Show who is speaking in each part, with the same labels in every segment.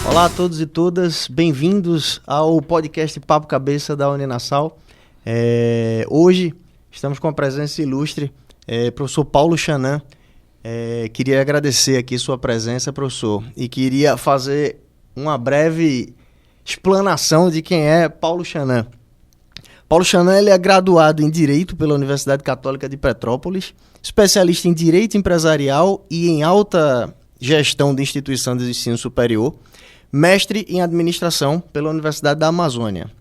Speaker 1: Olá a todos e todas, bem-vindos ao podcast Papo Cabeça da Uninasal. Hoje estamos com a presença ilustre, professor Paulo Chanan. Queria agradecer aqui sua presença, professor, e queria fazer uma breve explanação de quem é Paulo Chanan. Paulo Chanan ele é graduado em Direito pela Universidade Católica de Petrópolis, especialista em Direito Empresarial e em Alta Gestão de Instituição de Ensino Superior, mestre em Administração pela Universidade da Amazônia,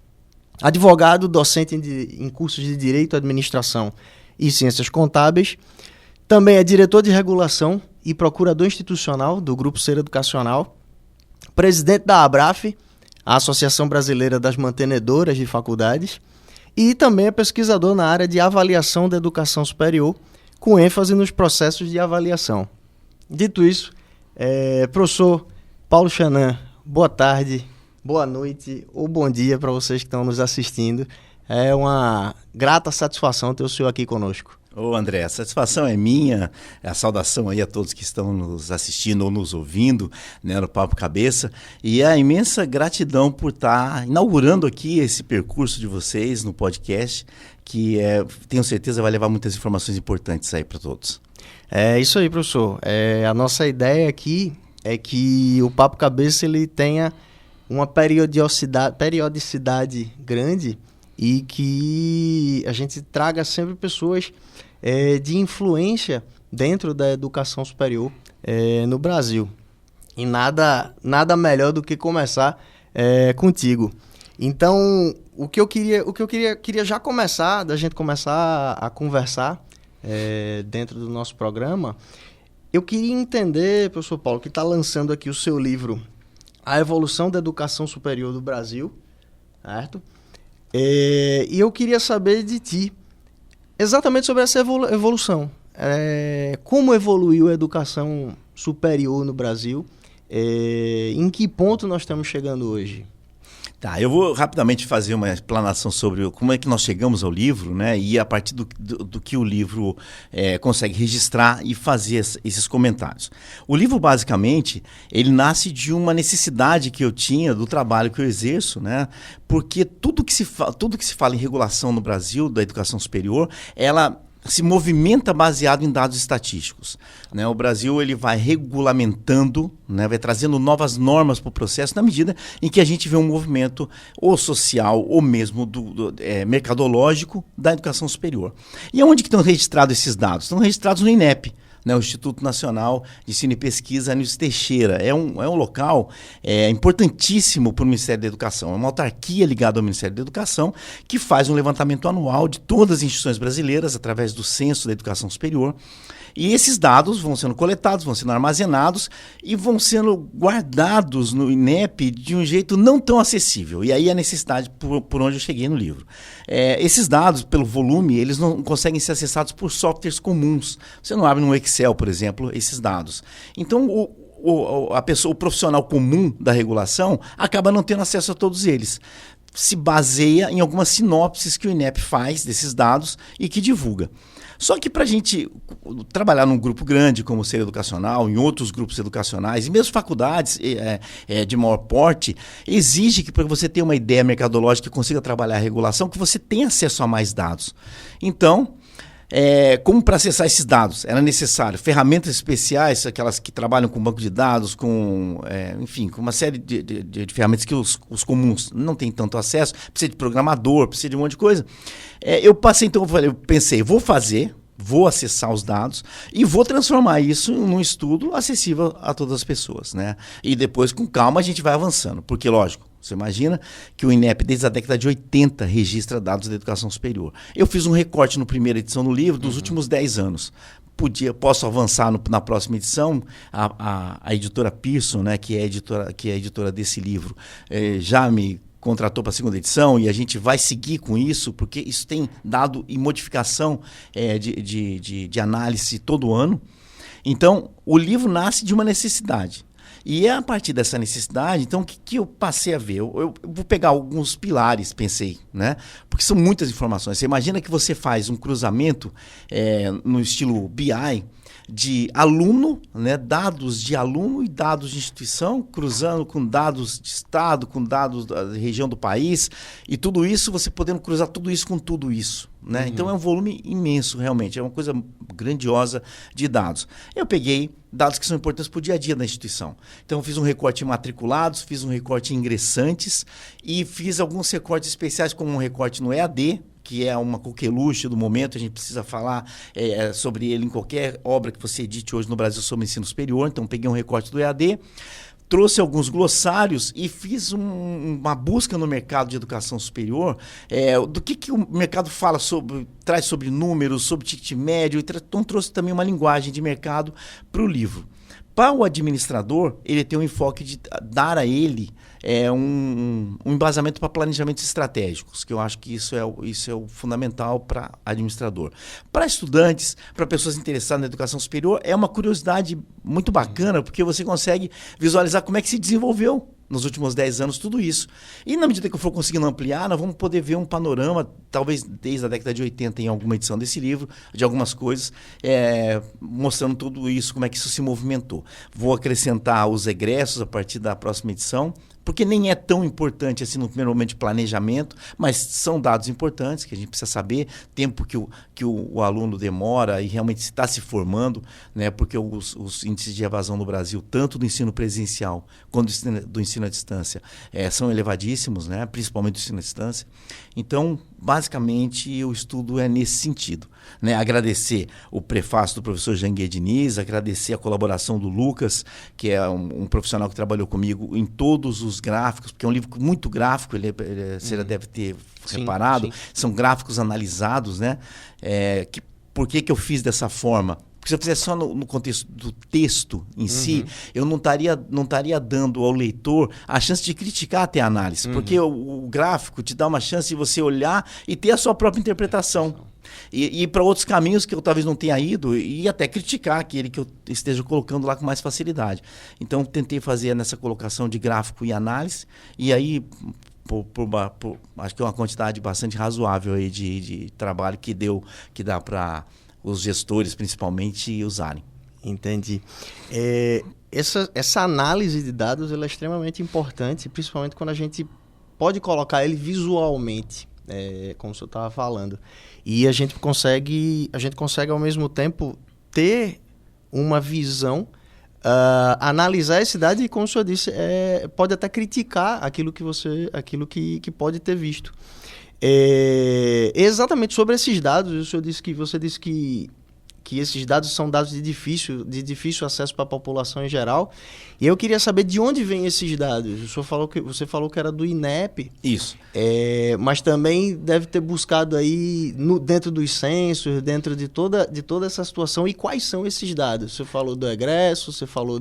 Speaker 1: advogado, docente em cursos de Direito, Administração e Ciências Contábeis, também é diretor de Regulação e Procurador Institucional do Grupo Ser Educacional, presidente da ABRAF, a Associação Brasileira das Mantenedoras de Faculdades, e também é pesquisador na área de avaliação da educação superior, com ênfase nos processos de avaliação. Dito isso, professor Paulo Chanan, boa tarde, boa noite ou bom dia para vocês que estão nos assistindo. É uma grata satisfação ter o senhor aqui conosco.
Speaker 2: Ô André, a satisfação é minha, a saudação aí a todos que estão nos assistindo ou nos ouvindo, né, no Papo Cabeça, e a imensa gratidão por estar inaugurando aqui esse percurso de vocês no podcast, que tenho certeza vai levar muitas informações importantes aí para todos.
Speaker 1: É isso aí, professor. A nossa ideia aqui é que o Papo Cabeça ele tenha uma periodicidade grande e que a gente traga sempre pessoas de influência dentro da educação superior no Brasil. E nada melhor do que começar contigo. Então, o que eu queria já começar, da gente começar a conversar dentro do nosso programa, eu queria entender, professor Paulo, que está lançando aqui o seu livro A Evolução da Educação Superior do Brasil, certo? E eu queria saber de ti exatamente sobre essa evolução. Como evoluiu a educação superior no Brasil? Em que ponto nós estamos chegando hoje?
Speaker 2: Tá, eu vou rapidamente fazer uma explanação sobre como é que nós chegamos ao livro, né? E a partir do que o livro consegue registrar e fazer esses comentários. O livro, basicamente, ele nasce de uma necessidade que eu tinha do trabalho que eu exerço, né? Porque tudo que se fala em regulação no Brasil, da educação superior, ela se movimenta baseado em dados estatísticos, né? O Brasil ele vai regulamentando, né? Vai trazendo novas normas para o processo na medida em que a gente vê um movimento ou social ou mesmo mercadológico da educação superior. E onde que estão registrados esses dados? Estão registrados no INEP, né, o Instituto Nacional de Ensino e Pesquisa Anísio Teixeira. É um local importantíssimo para o Ministério da Educação. É uma autarquia ligada ao Ministério da Educação que faz um levantamento anual de todas as instituições brasileiras através do Censo da Educação Superior. E esses dados vão sendo coletados, vão sendo armazenados e vão sendo guardados no INEP de um jeito não tão acessível. E aí a necessidade por onde eu cheguei no livro. Esses dados, pelo volume, eles não conseguem ser acessados por softwares comuns. Você não abre no Excel, por exemplo, esses dados. Então, o profissional comum da regulação acaba não tendo acesso a todos eles. Se baseia em algumas sinopses que o INEP faz desses dados e que divulga. Só que para a gente trabalhar num grupo grande como o Ser Educacional, em outros grupos educacionais, e mesmo faculdades de maior porte, exige que para você ter uma ideia mercadológica e consiga trabalhar a regulação, que você tenha acesso a mais dados. Então, como para acessar esses dados? Era necessário ferramentas especiais, aquelas que trabalham com banco de dados, enfim, com uma série de ferramentas que os comuns não têm tanto acesso, precisa de programador, precisa de um monte de coisa. Eu pensei, vou acessar os dados e vou transformar isso num estudo acessível a todas as pessoas, né? E depois, com calma, a gente vai avançando, porque, lógico, você imagina que o INEP, desde a década de 80, registra dados da educação superior. Eu fiz um recorte na primeira edição do livro dos últimos 10 anos. Posso avançar na próxima edição. A editora Pearson, né, que é a editora desse livro, já me contratou para a segunda edição e a gente vai seguir com isso, porque isso tem dado em modificação de análise todo ano. Então, o livro nasce de uma necessidade. E é a partir dessa necessidade, então, que eu passei a ver. Eu vou pegar alguns pilares, pensei, né? Porque são muitas informações. Você imagina que você faz um cruzamento no estilo BI de aluno, né, dados de aluno e dados de instituição, cruzando com dados de estado, com dados da região do país, e tudo isso, você podendo cruzar tudo isso com tudo isso. Né? Então é um volume imenso, realmente, é uma coisa grandiosa de dados. Eu peguei dados que são importantes para o dia a dia da instituição. Então eu fiz um recorte em matriculados, fiz um recorte em ingressantes e fiz alguns recortes especiais, como um recorte no EAD, que é uma coqueluche do momento, a gente precisa falar sobre ele em qualquer obra que você edite hoje no Brasil sobre ensino superior. Então peguei um recorte do EAD, trouxe alguns glossários e fiz uma busca no mercado de educação superior do que o mercado fala traz sobre números, sobre ticket médio, então trouxe também uma linguagem de mercado para o livro. Para o administrador, ele tem um enfoque de dar a ele um embasamento para planejamentos estratégicos, que eu acho que isso é o fundamental para administrador. Para estudantes, para pessoas interessadas na educação superior, é uma curiosidade muito bacana, porque você consegue visualizar como é que se desenvolveu nos últimos 10 anos tudo isso. E na medida que eu for conseguindo ampliar, nós vamos poder ver um panorama, talvez desde a década de 80 em alguma edição desse livro, de algumas coisas, mostrando tudo isso, como é que isso se movimentou. Vou acrescentar os egressos a partir da próxima edição, porque nem é tão importante assim no primeiro momento de planejamento, mas são dados importantes que a gente precisa saber, tempo que o aluno demora e realmente está se formando, né? Porque os índices de evasão no Brasil, tanto do ensino presencial quanto do ensino à distância, são elevadíssimos, né? Principalmente do ensino à distância. Então, basicamente, o estudo é nesse sentido. Né? Agradecer o prefácio do professor Janguier Diniz, agradecer a colaboração do Lucas, que é um profissional que trabalhou comigo em todos os gráficos, porque é um livro muito gráfico, você já deve ter reparado, sim. São gráficos analisados, né? Por que eu fiz dessa forma? Porque se eu fizesse só no contexto do texto em si, eu não estaria dando ao leitor a chance de criticar até a análise, porque o gráfico te dá uma chance de você olhar e ter a sua própria interpretação. E ir para outros caminhos que eu talvez não tenha ido e até criticar aquele que eu esteja colocando lá com mais facilidade. Então, tentei fazer nessa colocação de gráfico e análise, e aí, acho que é uma quantidade bastante razoável aí de trabalho que dá para os gestores, principalmente, usarem.
Speaker 1: Entendi. Essa análise de dados ela é extremamente importante, principalmente quando a gente pode colocar ele visualmente. Como o senhor estava falando. E a gente consegue ao mesmo tempo ter uma visão, analisar esse dado e, como o senhor disse, pode até criticar aquilo que pode ter visto. Exatamente sobre esses dados, você disse que esses dados são dados de difícil acesso para a população em geral. E eu queria saber de onde vêm esses dados. Você falou que era do INEP.
Speaker 2: Isso.
Speaker 1: Mas também deve ter buscado aí dentro dos censos, dentro de toda essa situação. E quais são esses dados? Você falou do egresso, você falou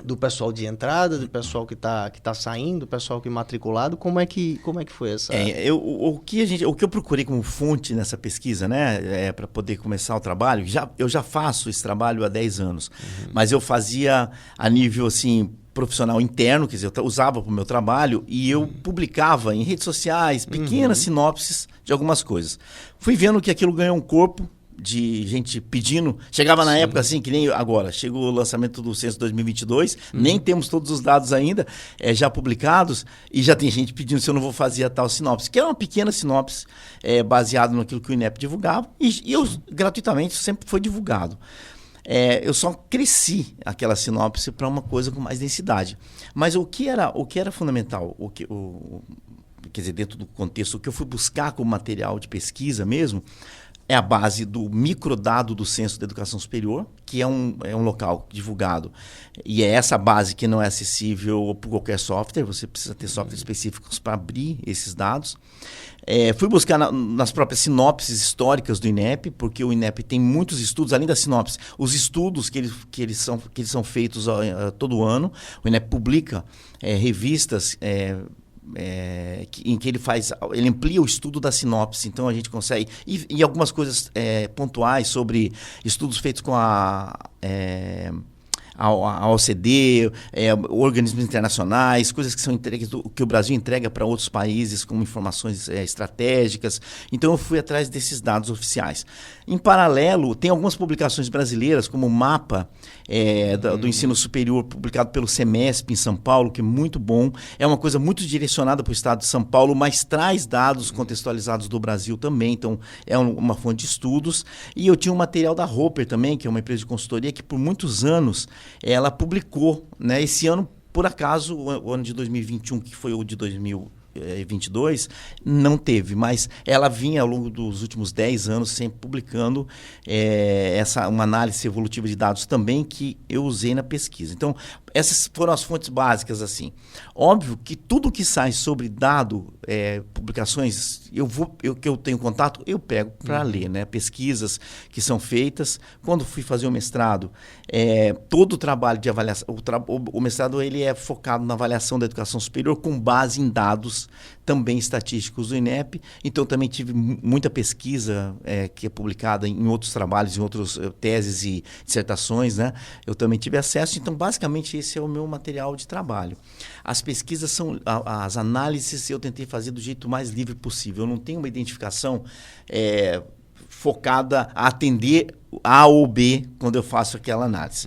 Speaker 1: do pessoal de entrada, do pessoal que tá saindo, do pessoal que é matriculado. Como é que foi essa?
Speaker 2: O que eu procurei como fonte nessa pesquisa, né, para poder começar o trabalho, eu já faço esse trabalho há 10 anos, mas eu fazia a nível assim profissional interno, quer dizer, eu usava para o meu trabalho e eu publicava em redes sociais pequenas sinopses de algumas coisas. Fui vendo que aquilo ganhou um corpo de gente pedindo, chegava na época assim, que nem agora, chegou o lançamento do censo 2022, nem temos todos os dados ainda já publicados, e já tem gente pedindo se eu não vou fazer a tal sinopse, que é uma pequena sinopse baseada naquilo que o INEP divulgava, e eu gratuitamente sempre foi divulgado. Eu só cresci aquela sinopse para uma coisa com mais densidade. Mas o que era fundamental, quer dizer, dentro do contexto, o que eu fui buscar como material de pesquisa mesmo, é a base do microdado do Censo da Educação Superior, que é um local divulgado. E é essa base que não é acessível por qualquer software, você precisa ter softwares específicos para abrir esses dados. Fui buscar nas próprias sinopses históricas do INEP, porque o INEP tem muitos estudos, além da sinopse, os estudos que eles são feitos todo ano. O INEP publica revistas em que ele amplia o estudo da sinopse, então a gente consegue, e algumas coisas pontuais sobre estudos feitos com a a OCDE, organismos internacionais, coisas que são entregues, que o Brasil entrega para outros países como informações estratégicas. Então eu fui atrás desses dados oficiais. Em paralelo, tem algumas publicações brasileiras, como o mapa do ensino superior, publicado pelo Semesp em São Paulo, que é muito bom. É uma coisa muito direcionada para o estado de São Paulo, mas traz dados contextualizados do Brasil também. Então, é uma fonte de estudos. E eu tinha um material da Roper também, que é uma empresa de consultoria, que por muitos anos ela publicou, né? Esse ano, por acaso, o ano de 2021, que foi o de 2022, não teve, mas ela vinha ao longo dos últimos 10 anos sempre publicando uma análise evolutiva de dados também que eu usei na pesquisa. Então, essas foram as fontes básicas, assim. Óbvio que tudo que sai sobre dado, publicações, que eu tenho contato, eu pego para ler, né? Pesquisas que são feitas. Quando fui fazer o mestrado, todo o trabalho de avaliação, o mestrado ele é focado na avaliação da educação superior com base em dados também estatísticos do INEP. Então, também tive muita pesquisa que é publicada em outros trabalhos, em outras teses e dissertações, né? Eu também tive acesso. Então, basicamente, esse é o meu material de trabalho. As pesquisas as análises eu tentei fazer do jeito mais livre possível. Eu não tenho uma identificação focada a atender A ou B quando eu faço aquela análise.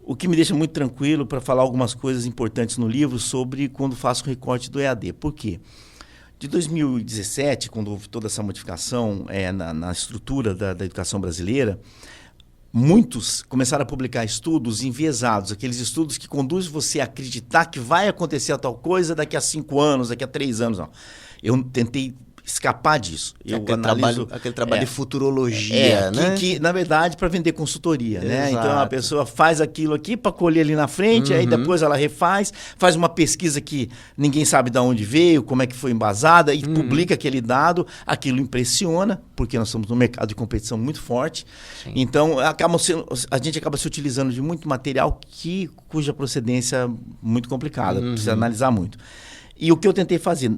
Speaker 2: O que me deixa muito tranquilo para falar algumas coisas importantes no livro sobre quando faço o recorte do EAD. Por quê? De 2017, quando houve toda essa modificação na estrutura da educação brasileira, muitos começaram a publicar estudos enviesados, aqueles estudos que conduzem você a acreditar que vai acontecer a tal coisa daqui a 5 anos, daqui a 3 anos. Não. Eu tentei escapar disso.
Speaker 1: Aquele trabalho de futurologia, né?
Speaker 2: Que na verdade, para vender consultoria, né? Então, a pessoa faz aquilo aqui para colher ali na frente, aí depois ela refaz, faz uma pesquisa que ninguém sabe de onde veio, como é que foi embasada, e publica aquele dado, aquilo impressiona, porque nós estamos num mercado de competição muito forte. Sim. Então, a gente acaba se utilizando de muito material cuja procedência é muito complicada, precisa analisar muito. E o que eu tentei fazer,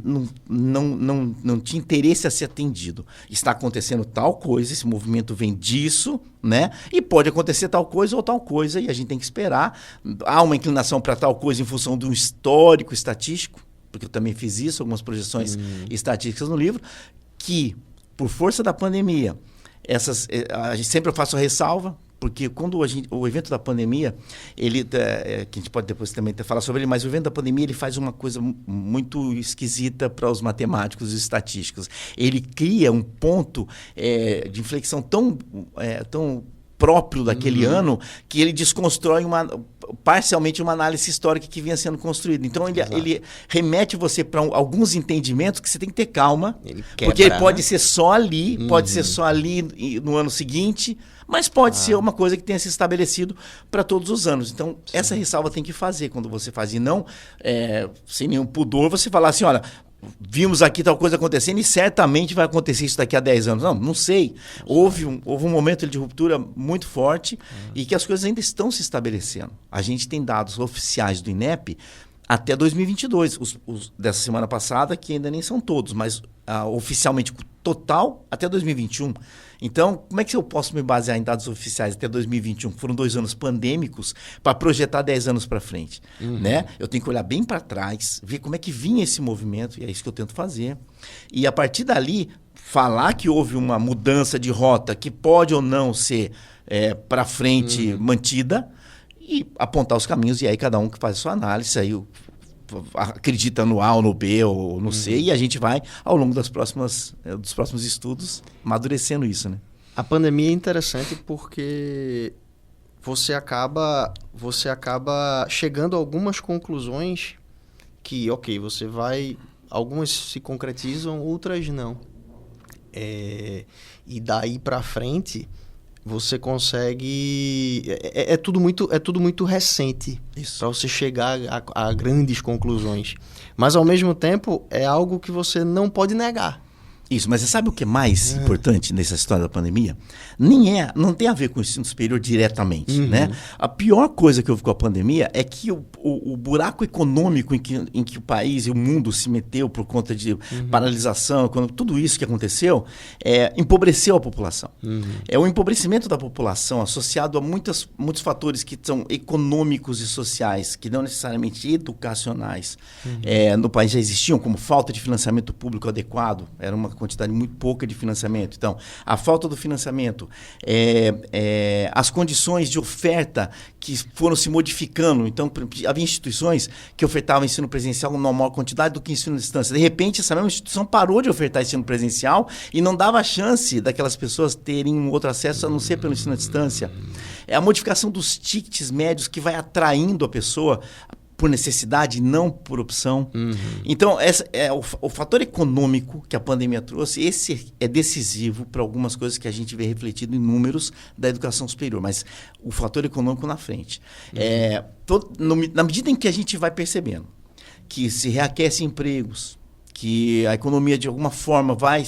Speaker 2: não tinha interesse a ser atendido. Está acontecendo tal coisa, esse movimento vem disso, né? E pode acontecer tal coisa ou tal coisa, e a gente tem que esperar. Há uma inclinação para tal coisa em função de um histórico estatístico, porque eu também fiz isso, algumas projeções estatísticas no livro, que, por força da pandemia, a gente sempre faço a ressalva, porque quando o evento da pandemia, que a gente pode depois também falar sobre ele, mas o evento da pandemia ele faz uma coisa muito esquisita para os matemáticos e estatísticos. Ele cria um ponto de inflexão tão próprio daquele ano que ele desconstrói parcialmente uma análise histórica que vinha sendo construída. Então, ele remete você para alguns entendimentos que você tem que ter calma, porque ele pode ser só ali, pode ser só ali no ano seguinte, mas pode ser uma coisa que tenha se estabelecido para todos os anos. Então, essa ressalva tem que fazer quando você faz. E não, sem nenhum pudor, você falar assim, olha, vimos aqui tal coisa acontecendo e certamente vai acontecer isso daqui a 10 anos. Não sei. Houve um momento de ruptura muito forte e que as coisas ainda estão se estabelecendo. A gente tem dados oficiais do INEP até 2022. Os dessa semana passada, que ainda nem são todos, mas oficialmente total até 2021. Então, como é que eu posso me basear em dados oficiais até 2021? Foram 2 anos pandêmicos para projetar 10 anos para frente. Né? Eu tenho que olhar bem para trás, ver como é que vinha esse movimento, e é isso que eu tento fazer. E a partir dali, falar que houve uma mudança de rota que pode ou não ser para frente mantida e apontar os caminhos, e aí cada um que faz a sua análise, aí acredita no A ou no B ou no C, e a gente vai, ao longo dos próximos estudos, amadurecendo isso, né?
Speaker 1: A pandemia é interessante porque você acaba chegando a algumas conclusões que, algumas se concretizam, outras não. E daí para frente, você consegue... É tudo muito recente para você chegar a grandes conclusões. Mas, ao mesmo tempo, é algo que você não pode negar.
Speaker 2: Isso, mas você sabe o que é mais importante nessa história da pandemia? Não tem a ver com o ensino superior diretamente, né? A pior coisa que houve com a pandemia é que o buraco econômico em que o país e o mundo se meteu por conta de paralisação, tudo isso que aconteceu, empobreceu a população. O empobrecimento da população associado a muitos fatores que são econômicos e sociais, que não necessariamente educacionais, no país já existiam, como falta de financiamento público adequado, era uma quantidade muito pouca de financiamento. Então, a falta do financiamento, as condições de oferta que foram se modificando. Então, havia instituições que ofertavam ensino presencial numa maior quantidade do que ensino à distância. De repente, essa mesma instituição parou de ofertar ensino presencial e não dava chance daquelas pessoas terem um outro acesso a não ser pelo ensino à distância. É a modificação dos tickets médios que vai atraindo a pessoa por necessidade, não por opção. Então, o fator econômico que a pandemia trouxe, esse é decisivo para algumas coisas que a gente vê refletido em números da educação superior, mas o fator econômico na frente. Na medida em que a gente vai percebendo que se reaquecem empregos, que a economia de alguma forma vai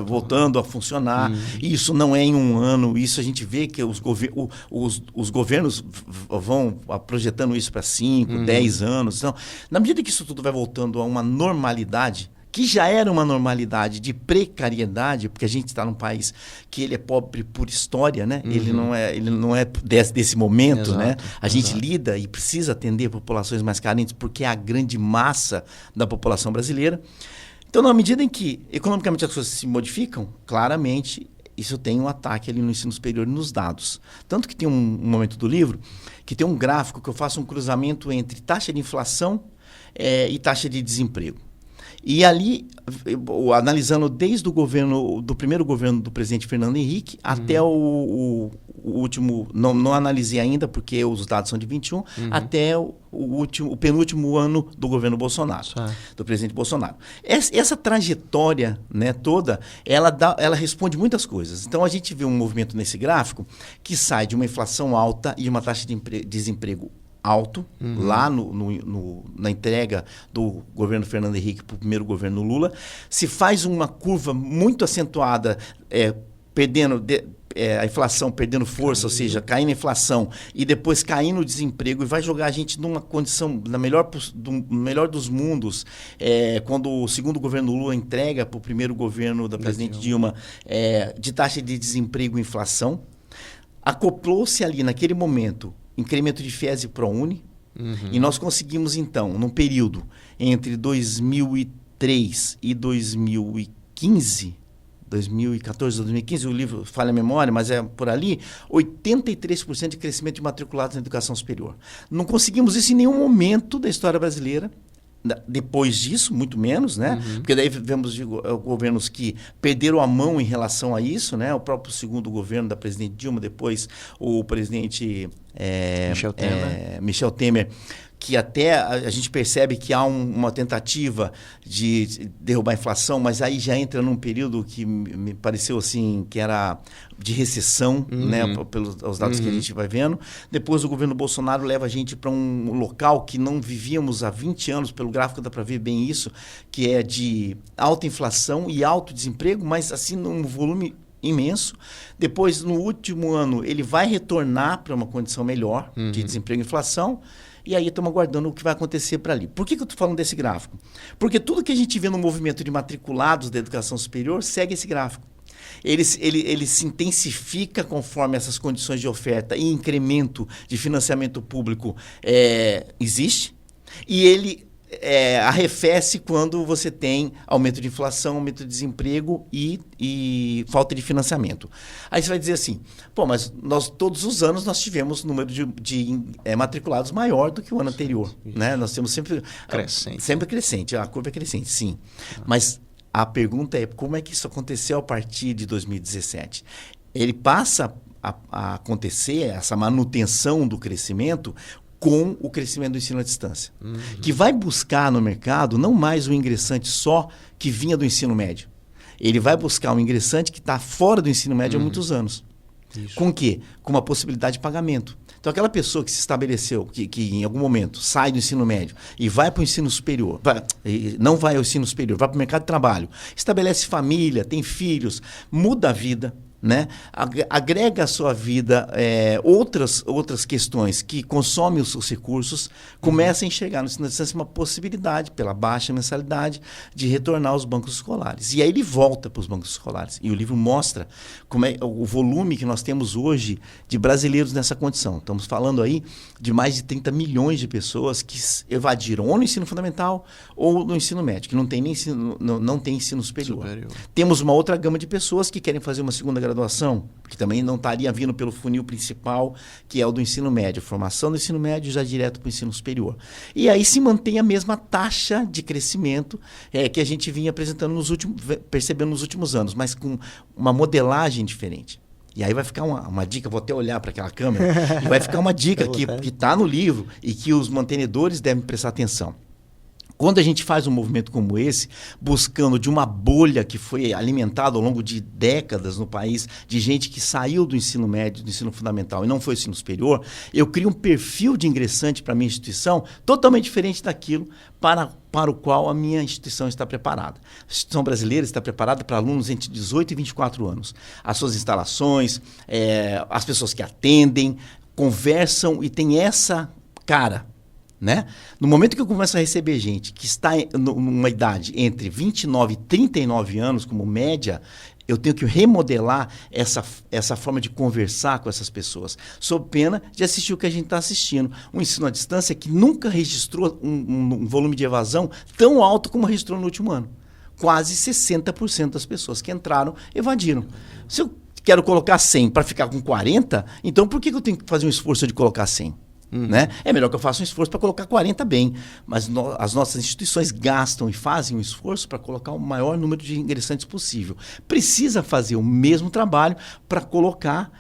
Speaker 2: voltando a funcionar, e isso não é em um ano, isso a gente vê que os governos vão projetando isso para 5, 10 anos. Então, na medida que isso tudo vai voltando a uma normalidade, que já era uma normalidade de precariedade, porque a gente está num país que ele é pobre por história, né? Ele não é desse momento, né? A gente lida e precisa atender populações mais carentes porque é a grande massa da população brasileira. Então, na medida em que economicamente as coisas se modificam, claramente isso tem um ataque ali no ensino superior e nos dados. Tanto que tem um momento do livro que tem um gráfico que eu faço um cruzamento entre taxa de inflação e taxa de desemprego. E ali, analisando desde o governo, do primeiro governo do presidente Fernando Henrique até o último, não analisei ainda porque os dados são de 21, até o penúltimo ano do governo Bolsonaro, do presidente Bolsonaro. Essa trajetória, né, toda, ela responde muitas coisas. Então a gente vê um movimento nesse gráfico que sai de uma inflação alta e uma taxa de desemprego alto, lá na entrega do governo Fernando Henrique para o primeiro governo Lula, se faz uma curva muito acentuada, perdendo a inflação, perdendo força, ou seja, caindo a inflação e depois caindo o desemprego, e vai jogar a gente numa condição, melhor dos mundos, quando o segundo governo Lula entrega para o primeiro governo da presidente Dilma, de taxa de desemprego e inflação, acoplou-se ali naquele momento incremento de FIES e ProUni, e nós conseguimos, então, num período entre 2003 e 2014, 2015, o livro falha a memória, mas é por ali, 83% de crescimento de matriculados na educação superior. Não conseguimos isso em nenhum momento da história brasileira. Depois disso, muito menos, né? Porque daí vemos governos que perderam a mão em relação a isso, né? O próprio segundo governo da presidente Dilma, depois o presidente Michel Temer, que até a gente percebe que há uma tentativa de derrubar a inflação, mas aí já entra num período que me pareceu assim, que era de recessão, né, pelos os dados que a gente vai vendo. Depois o governo Bolsonaro leva a gente para um local que não vivíamos há 20 anos, pelo gráfico dá para ver bem isso, que é de alta inflação e alto desemprego, mas assim num volume imenso. Depois, no último ano, ele vai retornar para uma condição melhor de desemprego e inflação. E aí estamos aguardando o que vai acontecer para ali. Por que eu estou falando desse gráfico? Porque tudo que a gente vê no movimento de matriculados da educação superior segue esse gráfico. Ele se intensifica conforme essas condições de oferta e incremento de financiamento público existe. E ele arrefece quando você tem aumento de inflação, aumento de desemprego e falta de financiamento. Aí você vai dizer assim, mas todos os anos nós tivemos número de matriculados maior do que o ano anterior. Né? Nós temos sempre crescente, a curva é crescente, sim. Mas a pergunta é, como é que isso aconteceu a partir de 2017? Ele passa a acontecer, essa manutenção do crescimento, com o crescimento do ensino à distância, que vai buscar no mercado não mais o ingressante só que vinha do ensino médio. Ele vai buscar um ingressante que está fora do ensino médio há muitos anos. Isso. Com o quê? Com uma possibilidade de pagamento. Então, aquela pessoa que se estabeleceu, que em algum momento sai do ensino médio e vai para o ensino superior, não vai ao ensino superior, vai para o mercado de trabalho, estabelece família, tem filhos, muda a vida, né? Agrega à sua vida outras questões que consomem os seus recursos, começa a enxergar no ensino à distância uma possibilidade, pela baixa mensalidade, de retornar aos bancos escolares. E aí ele volta para os bancos escolares. E o livro mostra como é o volume que nós temos hoje de brasileiros nessa condição. Estamos falando aí de mais de 30 milhões de pessoas que evadiram ou no ensino fundamental ou no ensino médio, que não tem nem não tem ensino superior. Temos uma outra gama de pessoas que querem fazer uma segunda graduação, que também não estaria vindo pelo funil principal, que é o do ensino médio, formação do ensino médio já direto para o ensino superior. E aí se mantém a mesma taxa de crescimento que a gente vinha apresentando percebendo nos últimos anos, mas com uma modelagem diferente. E aí vai ficar uma dica, vou até olhar para aquela câmera, e vai ficar uma dica que está no livro e que os mantenedores devem prestar atenção. Quando a gente faz um movimento como esse, buscando de uma bolha que foi alimentada ao longo de décadas no país, de gente que saiu do ensino médio, do ensino fundamental e não foi ao ensino superior, eu crio um perfil de ingressante para a minha instituição totalmente diferente daquilo para o qual a minha instituição está preparada. A instituição brasileira está preparada para alunos entre 18 e 24 anos. As suas instalações, as pessoas que atendem, conversam e têm essa cara. Né? No momento que eu começo a receber gente que está numa idade entre 29 e 39 anos, como média, eu tenho que remodelar essa forma de conversar com essas pessoas, sob pena de assistir o que a gente está assistindo. Um ensino à distância que nunca registrou um volume de evasão tão alto como registrou no último ano. Quase 60% das pessoas que entraram evadiram. Se eu quero colocar 100 para ficar com 40, então por que eu tenho que fazer um esforço de colocar 100? Né? É melhor que eu faça um esforço para colocar 40 bem, mas as nossas instituições gastam e fazem um esforço para colocar o maior número de ingressantes possível. Precisa fazer o mesmo trabalho para colocar,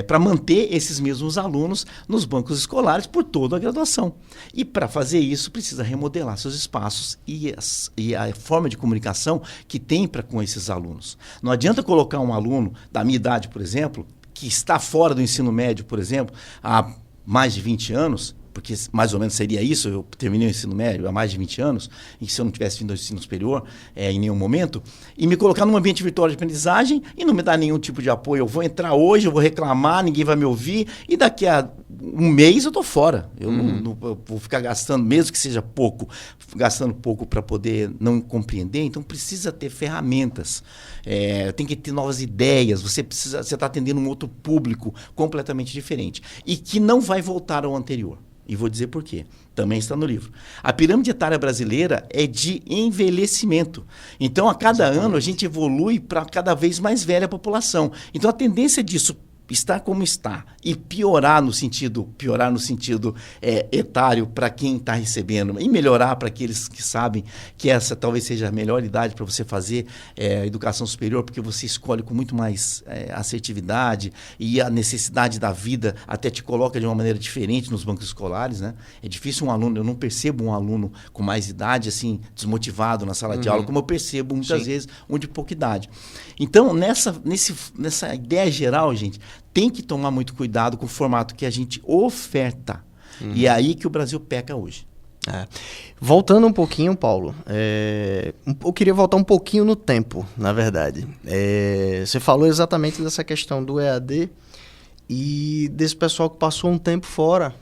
Speaker 2: para manter esses mesmos alunos nos bancos escolares por toda a graduação. E para fazer isso precisa remodelar seus espaços e a forma de comunicação que tem com esses alunos. Não adianta colocar um aluno da minha idade, por exemplo, que está fora do ensino médio, por exemplo, mais de 20 anos, porque mais ou menos seria isso, eu terminei o ensino médio há mais de 20 anos, e se eu não tivesse vindo ao ensino superior em nenhum momento, e me colocar num ambiente virtual de aprendizagem e não me dar nenhum tipo de apoio. Eu vou entrar hoje, eu vou reclamar, ninguém vai me ouvir, e daqui a um mês eu estou fora. Eu não vou ficar gastando, mesmo que seja pouco, gastando pouco para poder não compreender. Então precisa ter ferramentas, tem que ter novas ideias, você está atendendo um outro público completamente diferente e que não vai voltar ao anterior. E vou dizer por quê. Também está no livro. A pirâmide etária brasileira é de envelhecimento. Então, a cada ano, a gente evolui para cada vez mais velha a população. Então, a tendência disso estar como está e piorar no sentido etário para quem está recebendo e melhorar para aqueles que sabem que essa talvez seja a melhor idade para você fazer educação superior, porque você escolhe com muito mais assertividade e a necessidade da vida até te coloca de uma maneira diferente nos bancos escolares, né? É difícil um aluno, eu não percebo um aluno com mais idade assim desmotivado na sala de aula, como eu percebo muitas vezes um de pouca idade. Então, nessa ideia geral, gente, tem que tomar muito cuidado com o formato que a gente oferta. E é aí que o Brasil peca hoje.
Speaker 1: Voltando um pouquinho, Paulo, eu queria voltar um pouquinho no tempo, na verdade. Você falou exatamente dessa questão do EAD e desse pessoal que passou um tempo fora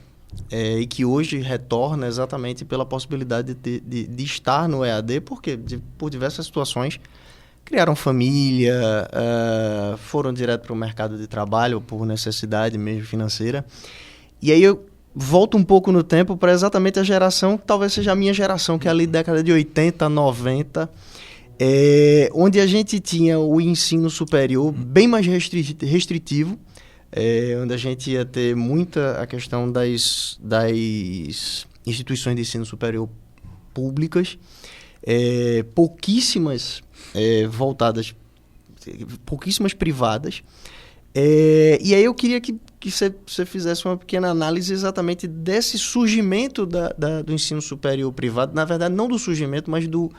Speaker 1: e que hoje retorna exatamente pela possibilidade de estar no EAD, porque por diversas situações criaram família, foram direto para o mercado de trabalho por necessidade mesmo financeira. E aí eu volto um pouco no tempo para exatamente a geração, que talvez seja a minha geração, que é ali década de 80, 90, onde a gente tinha o ensino superior bem mais restritivo, onde a gente ia ter muita a questão das instituições de ensino superior públicas, pouquíssimas voltadas, pouquíssimas privadas. E aí eu queria que você fizesse uma pequena análise exatamente desse surgimento do ensino superior privado, na verdade não do surgimento, mas do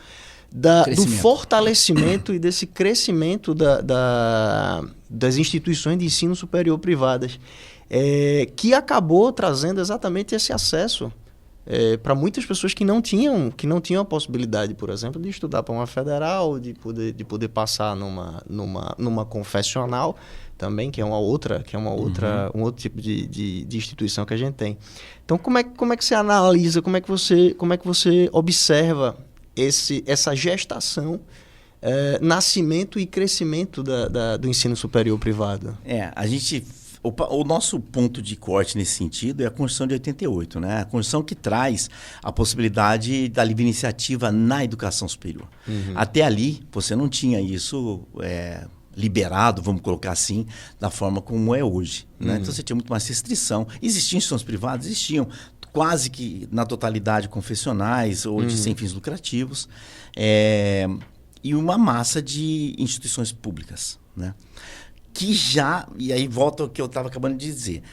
Speaker 1: fortalecimento e desse crescimento das instituições de ensino superior privadas. que acabou trazendo exatamente esse acesso para muitas pessoas que não tinham a possibilidade, por exemplo, de estudar para uma federal, de poder passar numa confessional também, que é um outro tipo de instituição que a gente tem. Então, como é que você analisa, como é que você observa essa gestação, nascimento e crescimento do ensino superior privado?
Speaker 2: O nosso ponto de corte nesse sentido é a Constituição de 88, né? A Constituição que traz a possibilidade da livre iniciativa na educação superior. Até ali, você não tinha isso liberado, vamos colocar assim, da forma como é hoje, né? Então, você tinha muito mais restrição. Existiam instituições privadas? Existiam, quase que na totalidade confessionais ou de sem fins lucrativos, e uma massa de instituições públicas, né? E aí volta ao que eu estava acabando de dizer,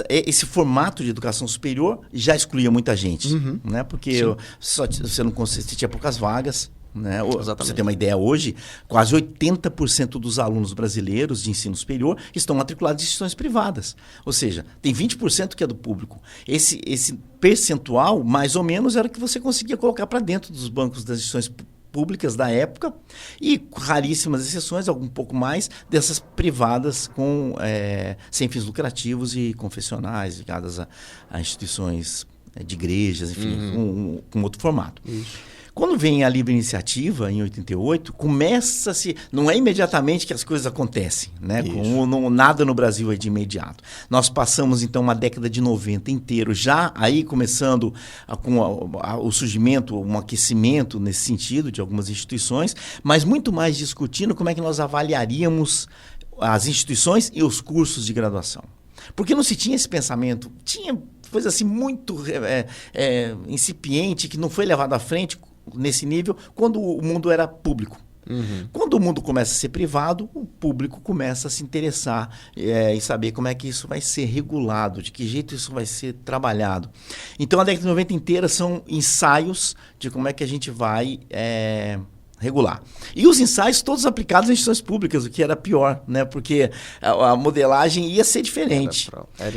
Speaker 2: esse formato de educação superior já excluía muita gente, né? Porque você tinha poucas vagas, né? Pra você ter uma ideia, hoje, quase 80% dos alunos brasileiros de ensino superior estão matriculados em instituições privadas. Ou seja, tem 20% que é do público. Esse percentual, mais ou menos, era o que você conseguia colocar para dentro dos bancos das instituições públicas da época, e raríssimas exceções, um pouco mais, dessas privadas sem fins lucrativos e confessionais, ligadas a instituições de igrejas, enfim, com outro formato. Isso. Quando vem a livre iniciativa, em 88, começa-se... Não é imediatamente que as coisas acontecem, né? Nada no Brasil é de imediato. Nós passamos, então, uma década de 90 inteiro, já aí começando com o surgimento, um aquecimento nesse sentido de algumas instituições, mas muito mais discutindo como é que nós avaliaríamos as instituições e os cursos de graduação. Porque não se tinha esse pensamento, tinha coisa assim muito incipiente, que não foi levado à frente nesse nível quando o mundo era público. Quando o mundo começa a ser privado, o público começa a se interessar e saber como é que isso vai ser regulado, de que jeito isso vai ser trabalhado. Então, a década de 90 inteira são ensaios de como é que a gente vai regular. E os ensaios todos aplicados em instituições públicas, o que era pior, né? Porque a modelagem ia ser diferente.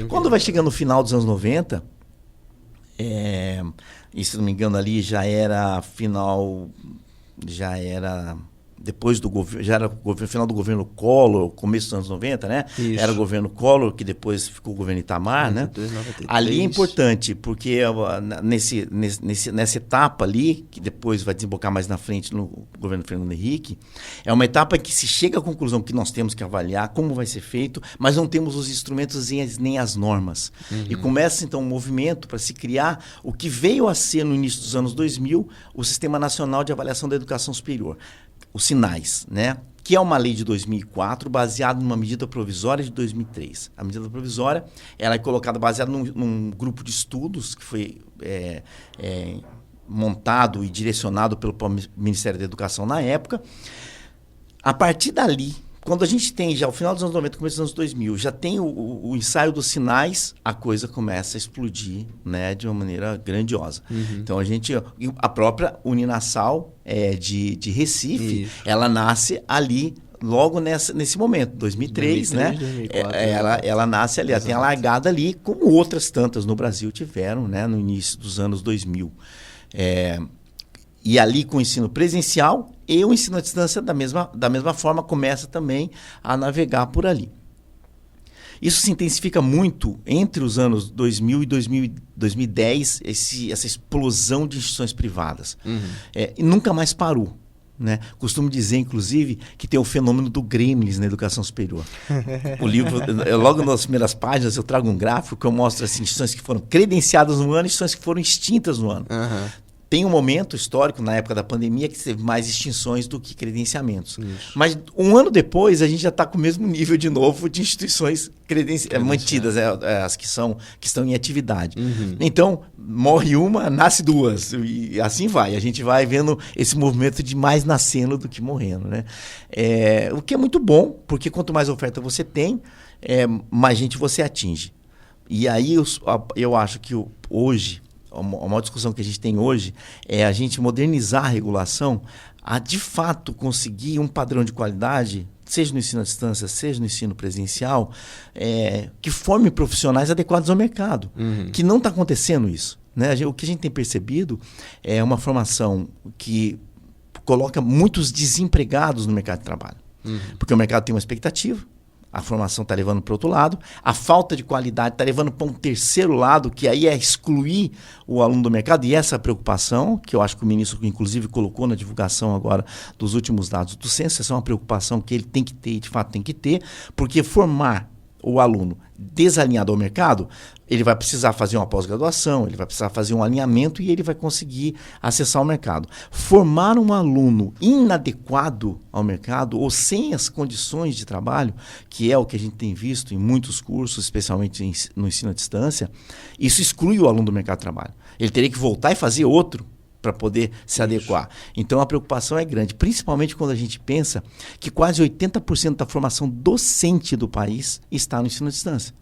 Speaker 2: Quando vai chegando no final dos anos 90, e se não me engano ali já era depois do governo, já era o final do governo Collor, começo dos anos 90, né? Isso. Era o governo Collor, que depois ficou o governo Itamar, 92, né? 93. Ali é importante, porque nessa etapa ali, que depois vai desembocar mais na frente no governo Fernando Henrique, é uma etapa que se chega à conclusão que nós temos que avaliar como vai ser feito, mas não temos os instrumentos nem as normas. E começa então um movimento para se criar o que veio a ser no início dos anos 2000, o Sistema Nacional de Avaliação da Educação Superior. Os SINAIS, né? Que é uma lei de 2004 baseada numa medida provisória de 2003. A medida provisória ela é colocada baseada num grupo de estudos que foi montado e direcionado pelo Ministério da Educação na época. A partir dali, quando a gente tem já o final dos anos 90, começo dos anos 2000, já tem o ensaio dos SINAIS, a coisa começa a explodir, né, de uma maneira grandiosa. Então, a própria Uninassal de Recife, ela nasce ali logo nesse momento, 2003, 2003 né? 2004, ela nasce ali, ela tem a largada ali, como outras tantas no Brasil tiveram, né, no início dos anos 2000. E ali com o ensino presencial e o ensino à distância da mesma forma começa também a navegar por ali. Isso se intensifica muito entre os anos 2000 e 2010, essa explosão de instituições privadas. E nunca mais parou. Né? Costumo dizer, inclusive, que tem o fenômeno do Gremlins na educação superior. O livro, logo nas primeiras páginas, eu trago um gráfico que eu mostro assim, instituições que foram credenciadas no ano e instituições que foram extintas no ano. Tem um momento histórico, na época da pandemia, que teve mais extinções do que credenciamentos. Isso. Mas um ano depois, a gente já está com o mesmo nível de novo de instituições mantidas, as que estão em atividade. Então, morre uma, nasce duas, e assim vai. A gente vai vendo esse movimento de mais nascendo do que morrendo. Né? O que é muito bom, porque quanto mais oferta você tem, mais gente você atinge. E aí eu acho que hoje... A maior discussão que a gente tem hoje é a gente modernizar a regulação a, de fato, conseguir um padrão de qualidade seja no ensino à distância, seja no ensino presencial, que forme profissionais adequados ao mercado, que não está acontecendo isso. Né? O que a gente tem percebido é uma formação que coloca muitos desempregados no mercado de trabalho. Porque o mercado tem uma expectativa, a formação está levando para o outro lado, a falta de qualidade está levando para um terceiro lado, que aí é excluir o aluno do mercado, e essa preocupação, que eu acho que o ministro inclusive colocou na divulgação agora dos últimos dados do censo, essa é uma preocupação que ele tem que ter, e de fato tem que ter, porque formar o aluno desalinhado ao mercado, ele vai precisar fazer uma pós-graduação, ele vai precisar fazer um alinhamento e ele vai conseguir acessar o mercado. Formar um aluno inadequado ao mercado ou sem as condições de trabalho, que é o que a gente tem visto em muitos cursos, especialmente no ensino à distância, isso exclui o aluno do mercado de trabalho. Ele teria que voltar e fazer outro para poder se adequar. Então a preocupação é grande, principalmente quando a gente pensa que quase 80% da formação docente do país está no ensino à distância.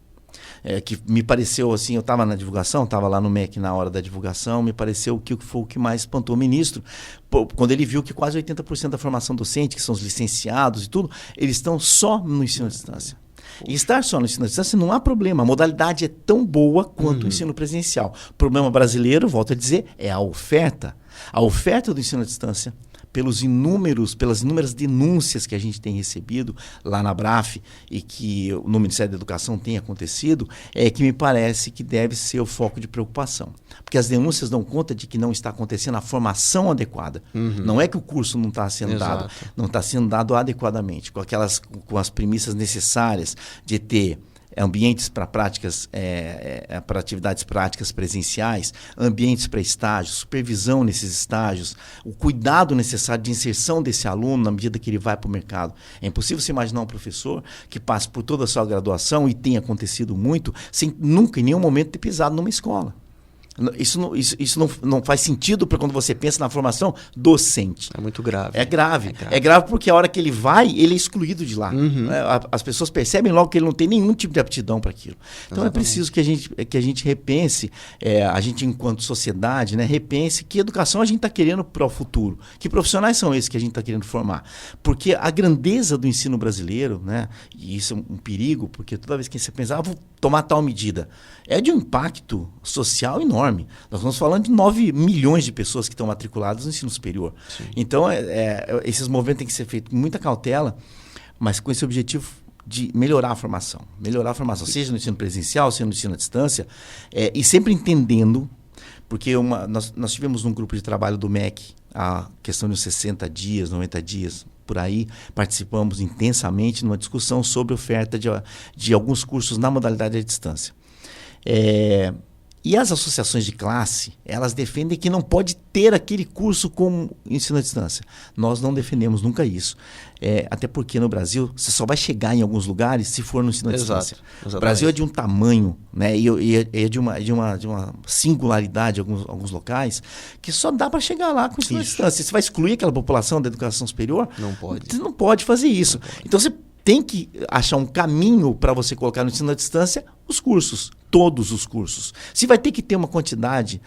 Speaker 2: Que me pareceu assim, eu estava na divulgação, estava lá no MEC na hora da divulgação, me pareceu que foi o que mais espantou o ministro, quando ele viu que quase 80% da formação docente, que são os licenciados e tudo, eles estão só no ensino à distância. E estar só no ensino à distância não há problema. A modalidade é tão boa quanto o ensino presencial. O problema brasileiro, volto a dizer, é a oferta. A oferta do ensino à distância, pelas inúmeras denúncias que a gente tem recebido lá na BRAF e que no Ministério da Educação tem acontecido, é que me parece que deve ser o foco de preocupação. Porque as denúncias dão conta de que não está acontecendo a formação adequada. Não é que o curso não está sendo dado, não está sendo dado adequadamente, com as premissas necessárias de ter ambientes para práticas, para atividades práticas presenciais, ambientes para estágios, supervisão nesses estágios, o cuidado necessário de inserção desse aluno na medida que ele vai para o mercado. É impossível você imaginar um professor que passe por toda a sua graduação, e tem acontecido muito, sem nunca, em nenhum momento, ter pisado numa escola. Isso não faz sentido para quando você pensa na formação docente.
Speaker 1: É muito grave.
Speaker 2: É grave. É grave porque a hora que ele vai, ele é excluído de lá. As pessoas percebem logo que ele não tem nenhum tipo de aptidão para aquilo. Então é preciso que a gente repense, a gente enquanto sociedade, né, repense que educação a gente está querendo para o futuro. Que profissionais são esses que a gente está querendo formar? Porque a grandeza do ensino brasileiro, né, e isso é um perigo, porque toda vez que você pensa, vou tomar tal medida, é de um impacto social enorme. Nós estamos falando de 9 milhões de pessoas que estão matriculadas no ensino superior. Sim. Então, esses movimentos têm que ser feitos com muita cautela, mas com esse objetivo de melhorar a formação. Seja no ensino presencial, seja no ensino à distância, e sempre entendendo, porque nós tivemos um grupo de trabalho do MEC, a questão de uns 60 dias, 90 dias, por aí, participamos intensamente numa discussão sobre oferta de alguns cursos na modalidade à distância. E as associações de classe, elas defendem que não pode ter aquele curso como ensino à distância. Nós não defendemos nunca isso. Até porque no Brasil, você só vai chegar em alguns lugares se for no ensino à distância. Exatamente. O Brasil é de um tamanho, né, e é de uma singularidade em alguns locais, que só dá para chegar lá com ensino à distância. Você vai excluir aquela população da educação superior?
Speaker 1: Não pode.
Speaker 2: Você não pode fazer isso. Então você tem que achar um caminho para você colocar no ensino à distância os cursos, todos os cursos. Se vai ter que ter uma quantidade